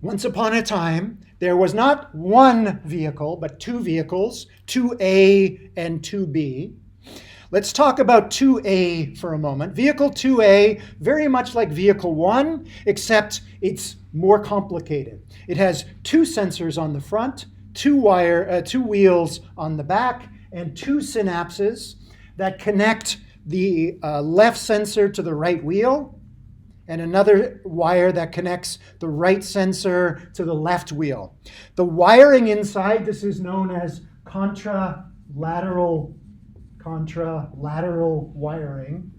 once upon a time, there was not one vehicle, but two vehicles, 2A and 2B. Let's talk about 2A for a moment. Vehicle 2A, very much like Vehicle 1, except it's more complicated. It has two sensors on the front, two wheels on the back, and two synapses that connect the left sensor to the right wheel, and another wire that connects the right sensor to the left wheel. The wiring inside, this is known as contralateral wiring.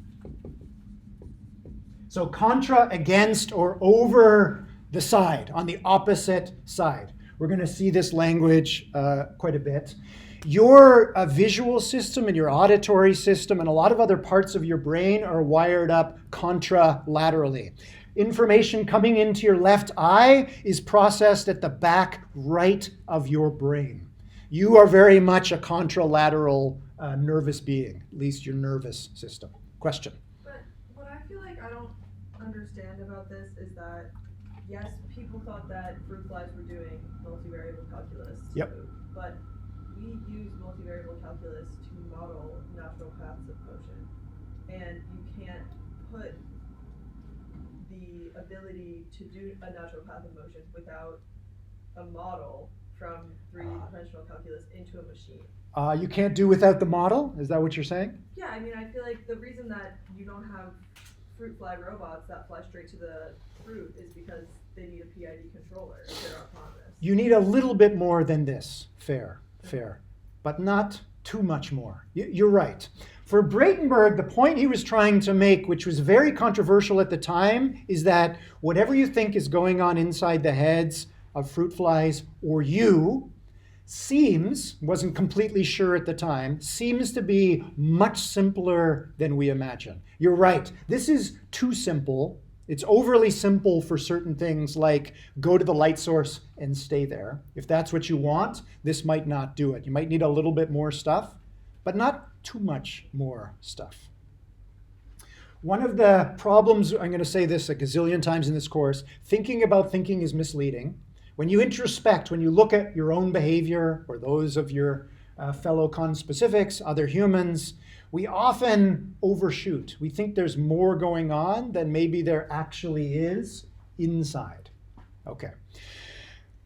So contra, against, or over the side, on the opposite side. We're going to see this language quite a bit. Your visual system and your auditory system and a lot of other parts of your brain are wired up contralaterally. Information coming into your left eye is processed at the back right of your brain. You are very much a contralateral nervous being, at least your nervous system. Question? But what I feel like I don't understand about this is that, yes, people thought that fruit flies were doing multivariable calculus. Yep. But we use multivariable calculus to model natural paths of motion. And you can't put the ability to do a natural path of motion without a model from three-dimensional calculus into a machine. You can't do without the model? Is that what you're saying? Yeah, I mean, I feel like the reason that you don't have fruit fly robots that fly straight to the fruit is because they need a PID controller if they're autonomous. You need a little bit more than this. Fair. But not too much more. You're right. For Braitenberg, the point he was trying to make, which was very controversial at the time, is that whatever you think is going on inside the heads of fruit flies or you wasn't completely sure at the time, seems to be much simpler than we imagine. You're right. This is too simple. It's overly simple for certain things like go to the light source and stay there. If that's what you want, this might not do it. You might need a little bit more stuff, but not too much more stuff. One of the problems, I'm going to say this a gazillion times in this course, thinking about thinking is misleading. When you introspect, when you look at your own behavior or those of your fellow conspecifics, other humans, we often overshoot. We think there's more going on than maybe there actually is inside. Okay.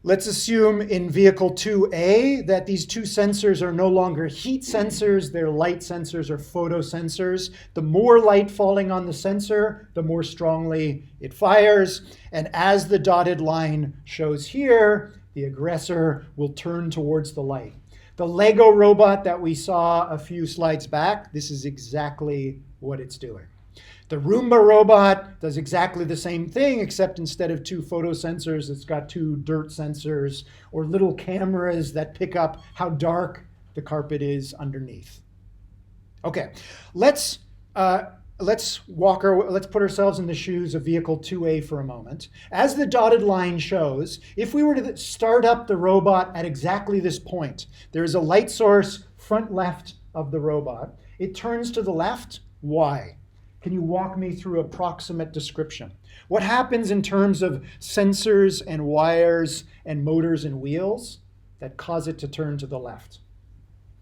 Let's assume in vehicle 2A that these two sensors are no longer heat sensors, they're light sensors or photosensors. The more light falling on the sensor, the more strongly it fires. And as the dotted line shows here, the aggressor will turn towards the light. The Lego robot that we saw a few slides back, this is exactly what it's doing. The Roomba robot does exactly the same thing, except instead of two photosensors, it's got two dirt sensors or little cameras that pick up how dark the carpet is underneath. Okay, let's put ourselves in the shoes of vehicle 2A for a moment. As the dotted line shows, if we were to start up the robot at exactly this point, there's a light source front left of the robot. It turns to the left. Why? Can you walk me through approximate description? What happens in terms of sensors and wires and motors and wheels that cause it to turn to the left?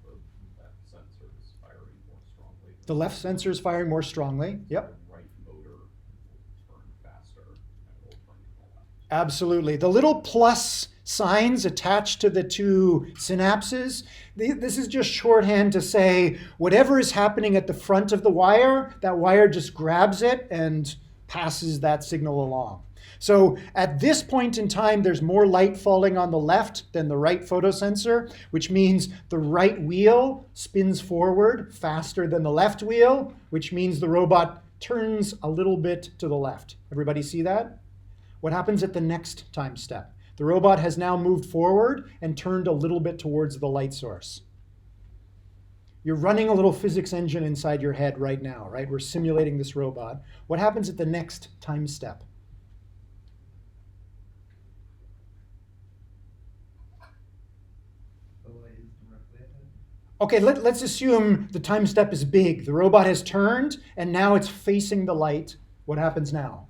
The left sensor is firing more strongly. The left sensor is firing more strongly. Yep. The right motor will turn faster and will turn to the left. Absolutely. The little plus signs attached to the two synapses, this is just shorthand to say whatever is happening at the front of the wire, that wire just grabs it and passes that signal along. So at this point in time, there's more light falling on the left than the right photosensor, which means the right wheel spins forward faster than the left wheel, which means the robot turns a little bit to the left. Everybody see that? What happens at the next time step? The robot has now moved forward and turned a little bit towards the light source. You're running a little physics engine inside your head right now, right? We're simulating this robot. What happens at the next time step? The light is directly ahead. Okay, let's assume the time step is big. The robot has turned and now it's facing the light. What happens now?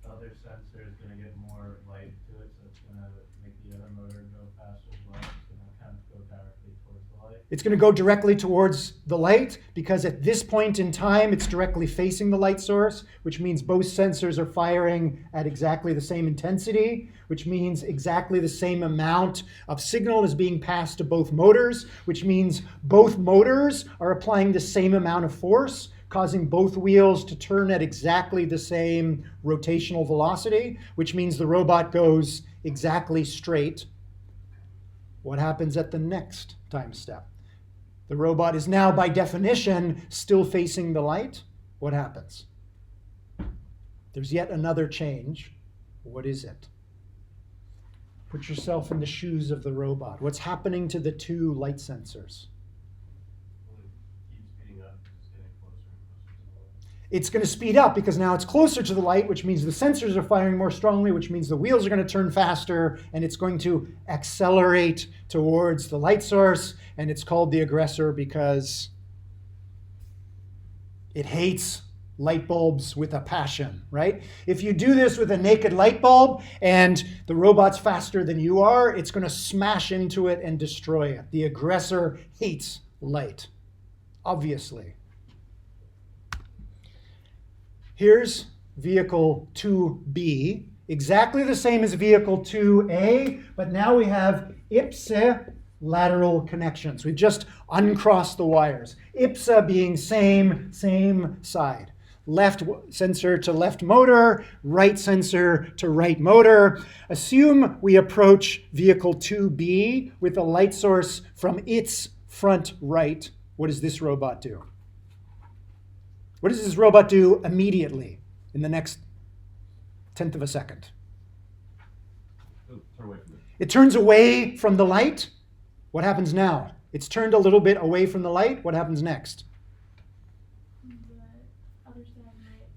The other sensor is going to get more light to it, so it's going to make the other motor go faster as well. It's going to kind of go directly towards the light. It's going to go directly towards the light because at this point in time, it's directly facing the light source, which means both sensors are firing at exactly the same intensity, which means exactly the same amount of signal is being passed to both motors, which means both motors are applying the same amount of force, causing both wheels to turn at exactly the same rotational velocity, which means the robot goes exactly straight. What happens at the next time step? The robot is now, by definition, still facing the light. What happens? There's yet another change. What is it? Put yourself in the shoes of the robot. What's happening to the two light sensors? Well, it keeps speeding up, it's getting closer and closer to the light. It's going to speed up because now it's closer to the light, which means the sensors are firing more strongly, which means the wheels are going to turn faster, and it's going to accelerate towards the light source, and it's called the aggressor because it hates light bulbs with a passion, right? If you do this with a naked light bulb and the robot's faster than you are, it's going to smash into it and destroy it. The aggressor hates light, obviously. Here's vehicle 2B, exactly the same as vehicle 2A, but now we have ipsilateral connections. We've just uncrossed the wires. Ipsa being same side. Left sensor to left motor, right sensor to right motor. Assume we approach vehicle 2B with a light source from its front right. What does this robot do? What does this robot do immediately in the next tenth of a second? Turn away from it. It turns away from the light. What happens now? It's turned a little bit away from the light. What happens next? The other side might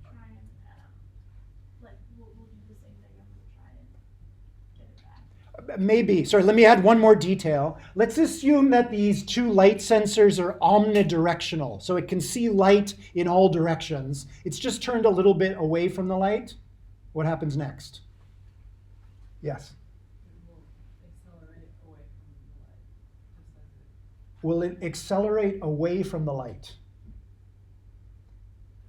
try and, we'll do the same thing and we'll try and get it back. Maybe. Sorry, let me add one more detail. Let's assume that these two light sensors are omnidirectional, so it can see light in all directions. It's just turned a little bit away from the light. What happens next? Yes? Will it accelerate away from the light?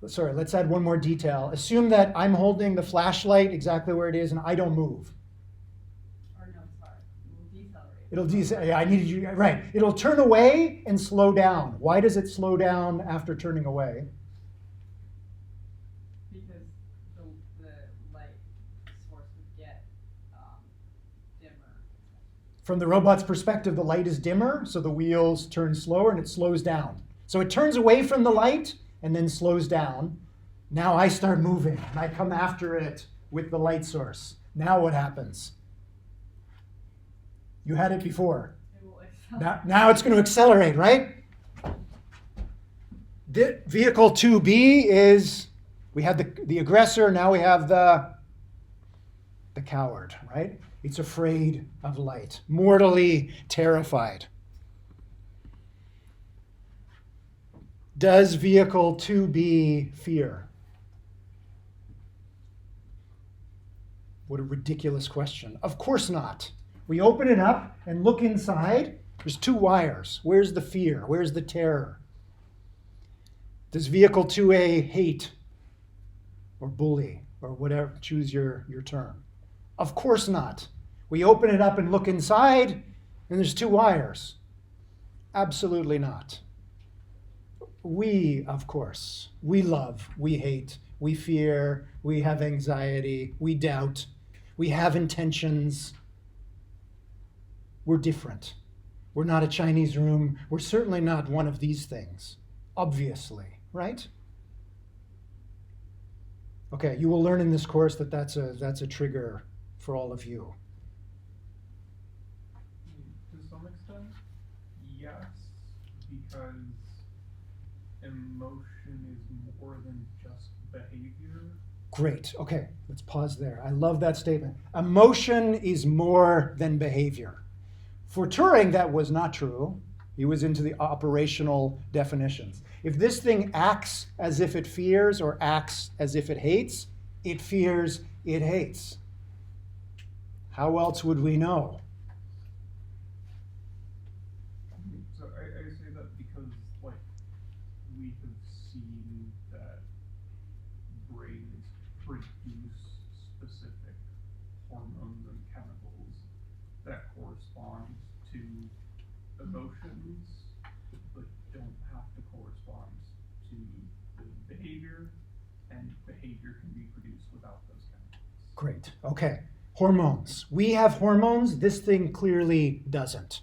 Sorry, let's add one more detail. Assume that I'm holding the flashlight exactly where it is and I don't move. It'll decelerate. Yeah, I needed you, right. It'll turn away and slow down. Why does it slow down after turning away? Because the light source would get dimmer. From the robot's perspective, the light is dimmer, so the wheels turn slower and it slows down. So it turns away from the light and then slows down. Now I start moving and I come after it with the light source. Now what happens? You had it before. It will accelerate. Now it's going to accelerate, right? Vehicle 2B is, we have the aggressor, now we have the coward, right? It's afraid of light, mortally terrified. Does vehicle 2B fear? What a ridiculous question. Of course not. We open it up and look inside. There's 2 wires. Where's the fear? Where's the terror? Does vehicle 2A hate or bully or whatever? Choose your term. Of course not. We open it up and look inside, and there's 2 wires. Absolutely not. We, of course, we love, we hate, we fear, we have anxiety, we doubt, we have intentions. We're different. We're not a Chinese room. We're certainly not one of these things, obviously, right? Okay, you will learn in this course that that's a trigger for all of you. To some extent, yes, because emotion is more than just behavior. Great. Okay, let's pause there. I love that statement. Emotion is more than behavior. For Turing, that was not true. He was into the operational definitions. If this thing acts as if it fears or acts as if it hates, it fears, it hates. How else would we know? So I say that because, like, we have seen that brains produce specific hormones and chemicals that correspond to emotions, but don't have to correspond to the behavior, and behavior can be produced without those chemicals. Great. Okay. Hormones. We have hormones. This thing clearly doesn't.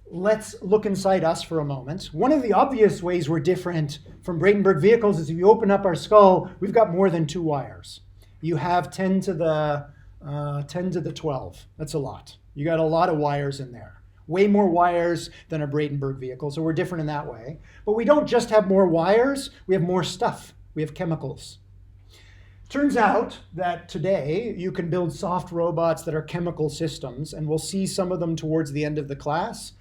Let's look inside us for a moment. One of the obvious ways we're different from Bradenburg vehicles is if you open up our skull, we've got more than 2 wires. You have 10 to the 12. That's a lot. You got a lot of wires in there. Way more wires than a Bradenburg vehicle, so we're different in that way. But we don't just have more wires, we have more stuff. We have chemicals. Turns out that today you can build soft robots that are chemical systems, and we'll see some of them towards the end of the class.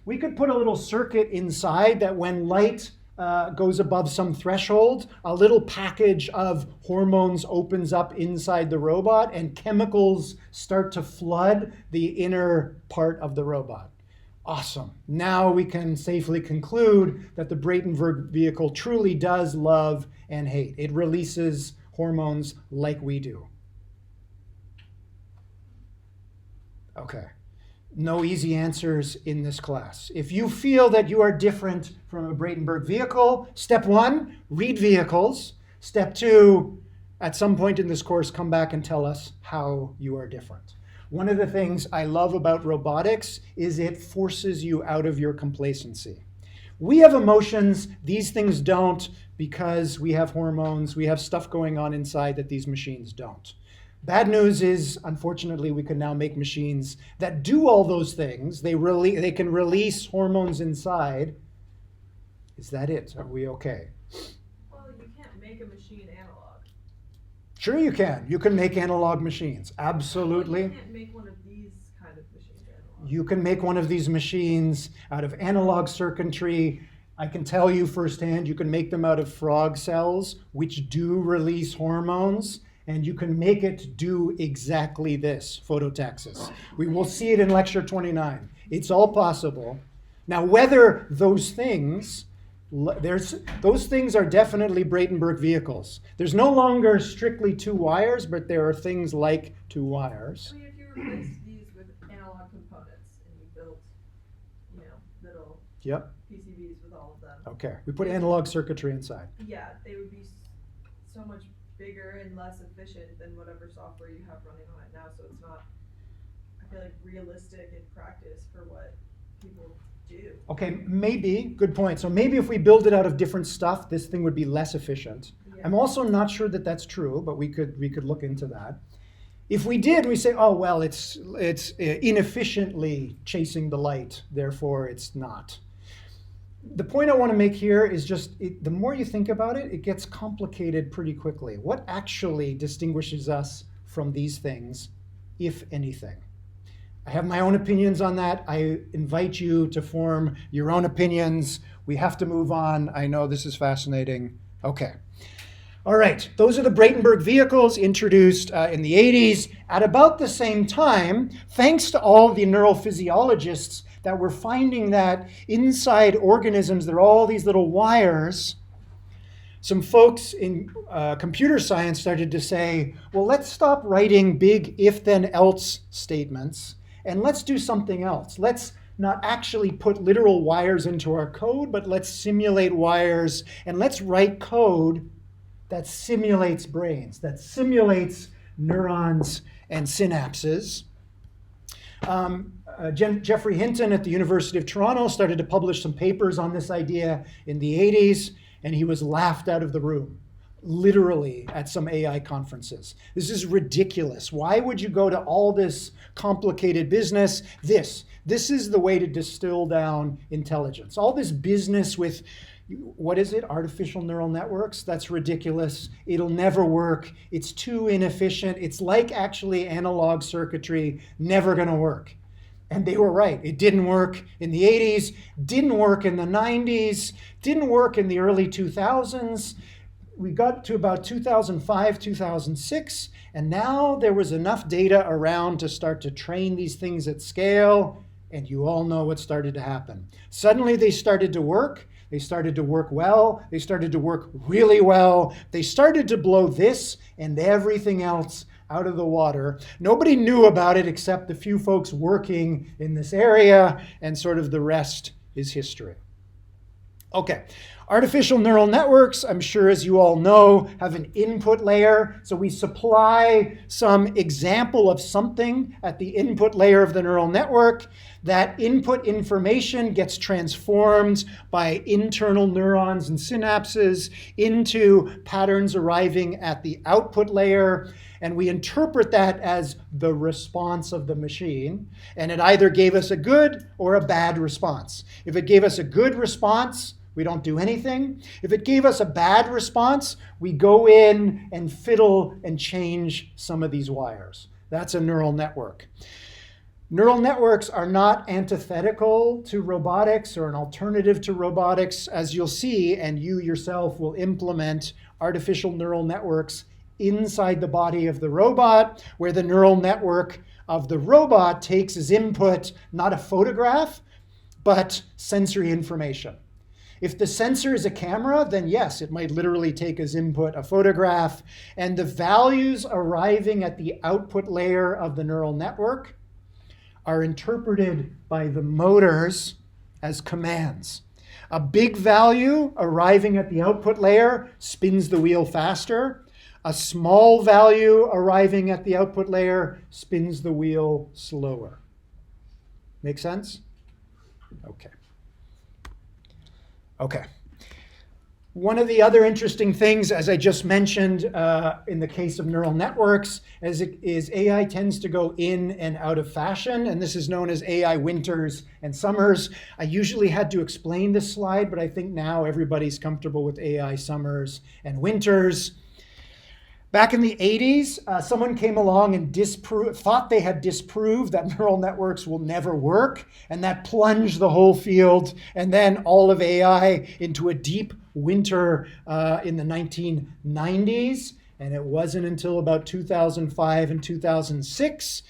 We could put a little circuit inside that when light goes above some threshold, a little package of hormones opens up inside the robot and chemicals start to flood the inner part of the robot. Awesome. Now we can safely conclude that the Bradenburg vehicle truly does love and hate. It releases hormones like we do. Okay. No easy answers in this class. If you feel that you are different from a Bradenburg vehicle, step 1, read vehicles. Step 2, at some point in this course, come back and tell us how you are different. One of the things I love about robotics is it forces you out of your complacency. We have emotions, these things don't, because we have hormones, we have stuff going on inside that these machines don't. Bad news is, unfortunately, we can now make machines that do all those things. They can release hormones inside. Is that it? Are we okay? Well, you can't make a machine analog. Sure you can. You can make analog machines. Absolutely. Well, you can't make one of these kind of machines analog. You can make one of these machines out of analog circuitry. I can tell you firsthand, you can make them out of frog cells, which do release hormones. And you can make it do exactly this, phototaxis. We will see it in lecture 29. It's all possible. Now, whether those things are definitely Bradenburg vehicles. There's no longer strictly 2 wires, but there are things like 2 wires. I mean, if you replace these with analog components and you built, little Yep. PCBs with all of them, Okay. We put analog circuitry inside. yeah, they would be so much bigger and less efficient than whatever software you have running on it now. So it's not, I feel like, realistic in practice for what people do. Okay, maybe. Good point. So maybe if we build it out of different stuff, this thing would be less efficient. Yeah. I'm also not sure that that's true, but we could look into that. If we did, we say, oh, well, it's inefficiently chasing the light, therefore it's not. The point I want to make here is just, the more you think about it, it gets complicated pretty quickly. What actually distinguishes us from these things, if anything? I have my own opinions on that. I invite you to form your own opinions. We have to move on. I know this is fascinating. Okay. All right, those are the Bratenberg vehicles introduced in the 80s. At about the same time, thanks to all the neurophysiologists that were finding that inside organisms there are all these little wires, some folks in computer science started to say, well, let's stop writing big if-then-else statements and let's do something else. Let's not actually put literal wires into our code, but let's simulate wires and let's write code that simulates brains, that simulates neurons and synapses. Geoffrey Hinton at the University of Toronto started to publish some papers on this idea in the 80s, and he was laughed out of the room, literally, at some AI conferences. This is ridiculous. Why would you go to all this complicated business? This is the way to distill down intelligence. All this business with, what is it, artificial neural networks? That's ridiculous. It'll never work. It's too inefficient. It's like actually analog circuitry, never going to work. And they were right. It didn't work in the 80s, didn't work in the 90s, didn't work in the early 2000s. We got to about 2005, 2006, and now there was enough data around to start to train these things at scale, and you all know what started to happen. Suddenly they started to work. They started to work well. They started to work really well. They started to blow this and everything else out of the water. Nobody knew about it except the few folks working in this area, and sort of the rest is history. Okay, artificial neural networks, I'm sure as you all know, have an input layer. So we supply some example of something at the input layer of the neural network. That input information gets transformed by internal neurons and synapses into patterns arriving at the output layer. And we interpret that as the response of the machine. And it either gave us a good or a bad response. If it gave us a good response, we don't do anything. If it gave us a bad response, we go in and fiddle and change some of these wires. That's a neural network. Neural networks are not antithetical to robotics or an alternative to robotics. As you'll see, and you yourself will implement artificial neural networks inside the body of the robot, where the neural network of the robot takes as input not a photograph, but sensory information. If the sensor is a camera, then yes, it might literally take as input a photograph, and the values arriving at the output layer of the neural network are interpreted by the motors as commands. A big value arriving at the output layer spins the wheel faster. A small value arriving at the output layer spins the wheel slower. Make sense? Okay. Okay. One of the other interesting things, as I just mentioned in the case of neural networks, is AI tends to go in and out of fashion, and this is known as AI winters and summers. I usually had to explain this slide, but I think now everybody's comfortable with AI summers and winters. Back in the 80s, someone came along and thought they had disproved that neural networks will never work, and that plunged the whole field and then all of AI into a deep winter in the 1990s. And it wasn't until about 2005 and 2006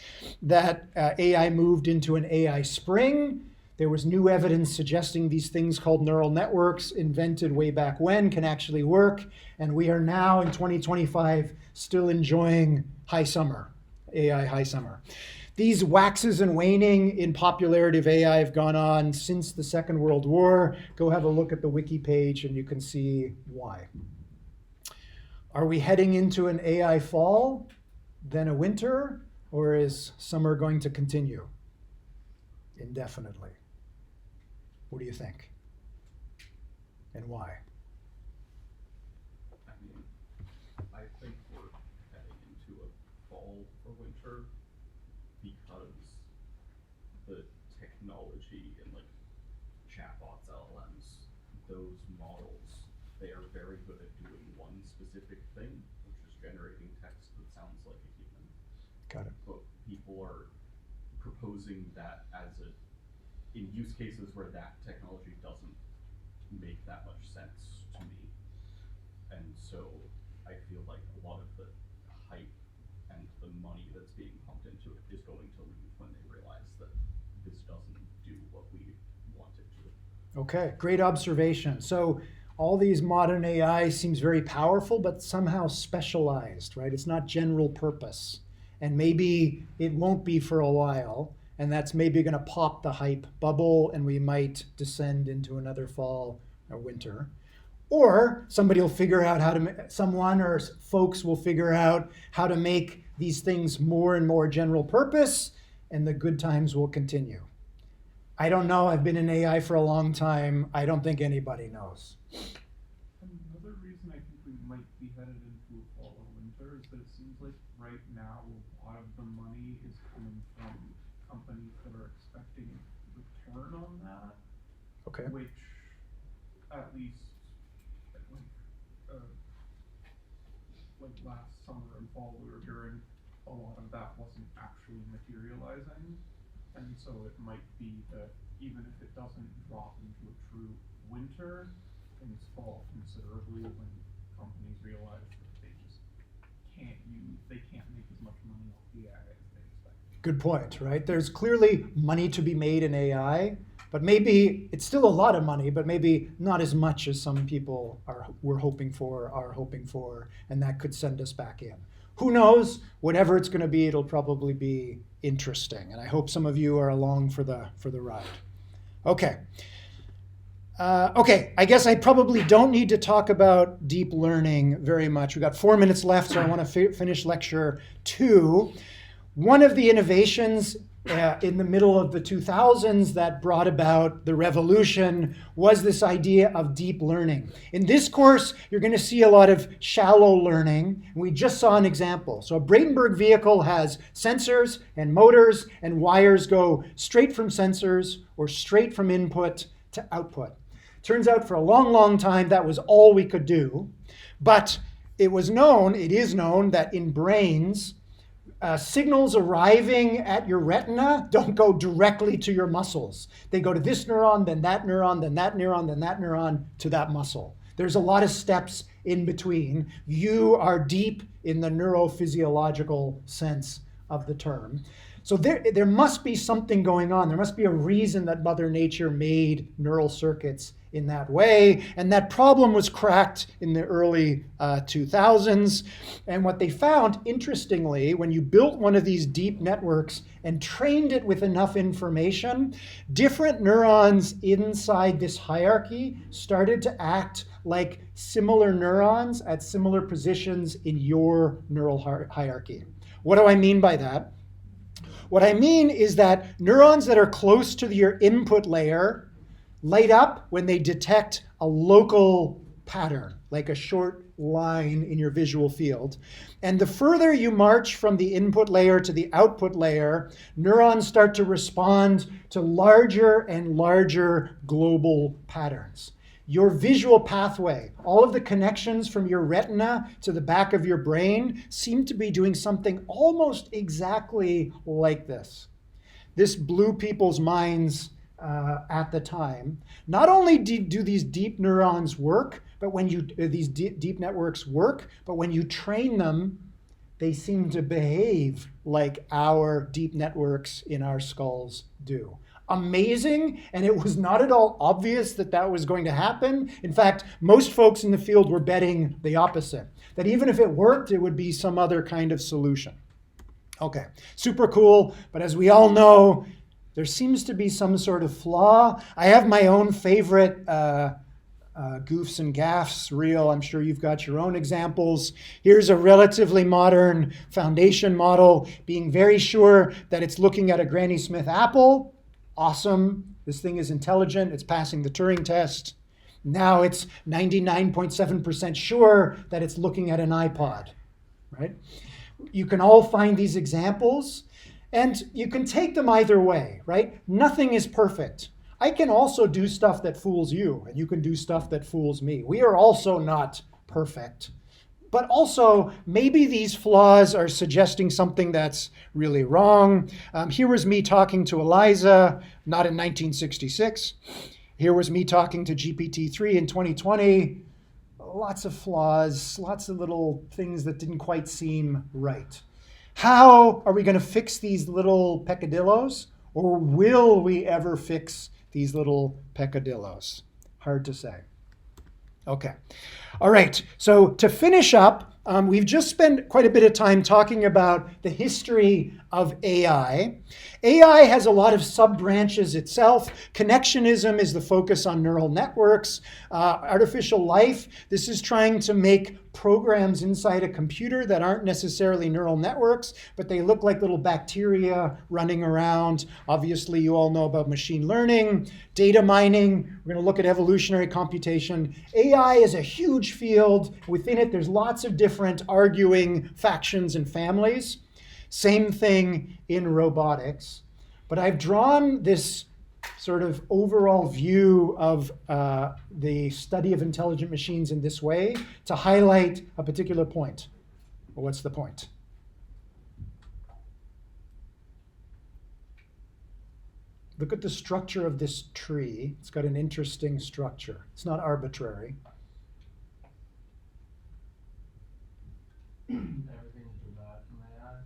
that AI moved into an AI spring. There was new evidence suggesting these things called neural networks, invented way back when, can actually work. And we are now in 2025 still enjoying high summer, AI high summer. These waxes and waning in popularity of AI have gone on since the Second World War. Go have a look at the wiki page and you can see why. Are we heading into an AI fall, then a winter, or is summer going to continue indefinitely? What do you think? And why? I mean, I think we're heading into a fall or winter because the technology and like chatbots, LLMs, those models, they are very good at doing one specific thing, which is generating text that sounds like a human. Got it. But people are proposing that as in use cases where that technology doesn't make that much sense to me. And so I feel like a lot of the hype and the money that's being pumped into it is going to leave when they realize that this doesn't do what we want it to. Okay, great observation. So all these modern AI seems very powerful, but somehow specialized, right? It's not general purpose. And maybe it won't be for a while, and that's maybe going to pop the hype bubble, and we might descend into another fall or winter. Or somebody will figure out how to, someone or folks will figure out how to make these things more and more general purpose, and the good times will continue. I don't know. I've been in AI for a long time. I don't think anybody knows. Another reason I think we might be headed into a fall or winter is that it seems like right now a lot of the money is coming from companies that are expecting return on that. Okay. Which, at least, like last summer and fall, we were hearing a lot of that wasn't actually materializing. And so it might be that even if it doesn't drop into a true winter, things fall considerably when companies realize that they just they can't make as much money off the AI as they expect. Good point, right? There's clearly money to be made in AI, but maybe it's still a lot of money, but maybe not as much as some people are hoping for, and that could send us back in. Who knows? Whatever it's going to be, it'll probably be interesting, and I hope some of you are along for the ride. Okay. Okay, I guess I probably don't need to talk about deep learning very much. We've got 4 minutes left, so I want to finish lecture 2. One of the innovations in the middle of the 2000s that brought about the revolution was this idea of deep learning. In this course, you're going to see a lot of shallow learning. We just saw an example. So a Bradenberg vehicle has sensors and motors, and wires go straight from sensors or straight from input to output. Turns out for a long, long time, that was all we could do. But it is known that in brains, signals arriving at your retina don't go directly to your muscles. They go to this neuron, then that neuron, then that neuron, then that neuron to that muscle. There's a lot of steps in between. You are deep in the neurophysiological sense of the term. So there must be something going on. There must be a reason that Mother Nature made neural circuits in that way. And that problem was cracked in the early 2000s. And what they found, interestingly, when you built one of these deep networks and trained it with enough information, different neurons inside this hierarchy started to act like similar neurons at similar positions in your neural hierarchy. What do I mean by that? What I mean is that neurons that are close to your input layer light up when they detect a local pattern, like a short line in your visual field. And the further you march from the input layer to the output layer, neurons start to respond to larger and larger global patterns. Your visual pathway, all of the connections from your retina to the back of your brain seem to be doing something almost exactly like this. This blew people's minds at the time. Not only do these deep neurons work, but when these deep networks work, but when you train them, they seem to behave like our deep networks in our skulls do. Amazing, and it was not at all obvious that that was going to happen. In fact, most folks in the field were betting the opposite, that even if it worked, it would be some other kind of solution. Okay, super cool, but as we all know, there seems to be some sort of flaw. I have my own favorite goofs and gaffes reel. I'm sure you've got your own examples. Here's a relatively modern foundation model being very sure that it's looking at a Granny Smith apple. Awesome. This thing is intelligent. It's passing the Turing test. Now it's 99.7% sure that it's looking at an iPod, right? You can all find these examples, and you can take them either way, right? Nothing is perfect. I can also do stuff that fools you, and you can do stuff that fools me. We are also not perfect. but also maybe these flaws are suggesting something that's really wrong. Here was me talking to Eliza, not in 1966. Here was me talking to GPT-3 in 2020. Lots of flaws, lots of little things that didn't quite seem right. How are we going to fix these little peccadillos? Or will we ever fix these little peccadillos? Hard to say. Okay. All right. So to finish up, we've just spent quite a bit of time talking about the history of AI. AI has a lot of sub-branches itself. Connectionism is the focus on neural networks. Artificial life, this is trying to make programs inside a computer that aren't necessarily neural networks, but they look like little bacteria running around. Obviously, you all know about machine learning, data mining. We're going to look at evolutionary computation. AI is a huge field. Within it, there's lots of different arguing factions and families. Same thing in robotics. But I've drawn this sort of overall view of the study of intelligent machines in this way to highlight a particular point. Well, what's the point? Look at the structure of this tree. It's got an interesting structure. It's not arbitrary. Everything's derived from AI.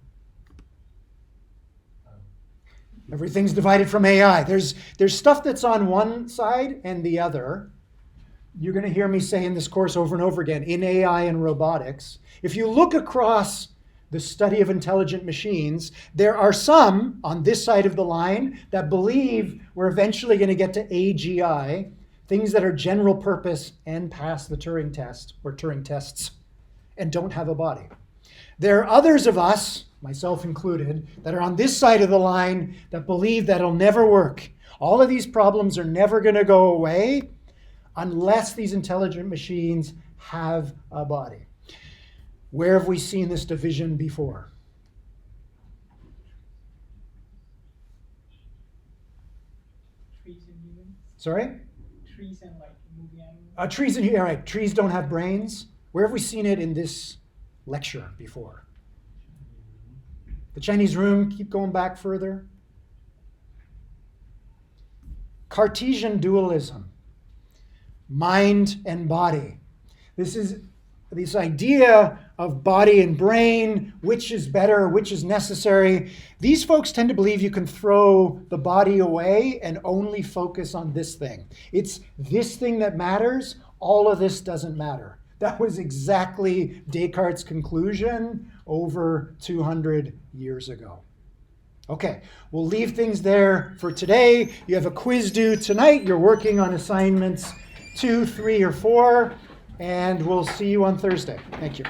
Everything's divided from AI. There's stuff that's on one side and the other. You're going to hear me say in this course over and over again, in AI and robotics, if you look across the study of intelligent machines, there are some on this side of the line that believe we're eventually going to get to AGI, things that are general purpose and pass the Turing test or Turing tests and don't have a body. There are others of us, myself included, that are on this side of the line that believe that'll never work. All of these problems are never going to go away unless these intelligent machines have a body. Where have we seen this division before? Trees and humans. Sorry? Trees and like movie animals. Trees and all right, trees don't have brains. Where have we seen it in this lecture before? The Chinese room, keep going back further. Cartesian dualism, mind and body. This is this idea of body and brain, which is better, which is necessary. These folks tend to believe you can throw the body away and only focus on this thing. It's this thing that matters. All of this doesn't matter. That was exactly Descartes' conclusion over 200 years ago. Okay, we'll leave things there for today. You have a quiz due tonight. You're working on assignments 2, 3, or 4, and we'll see you on Thursday. Thank you.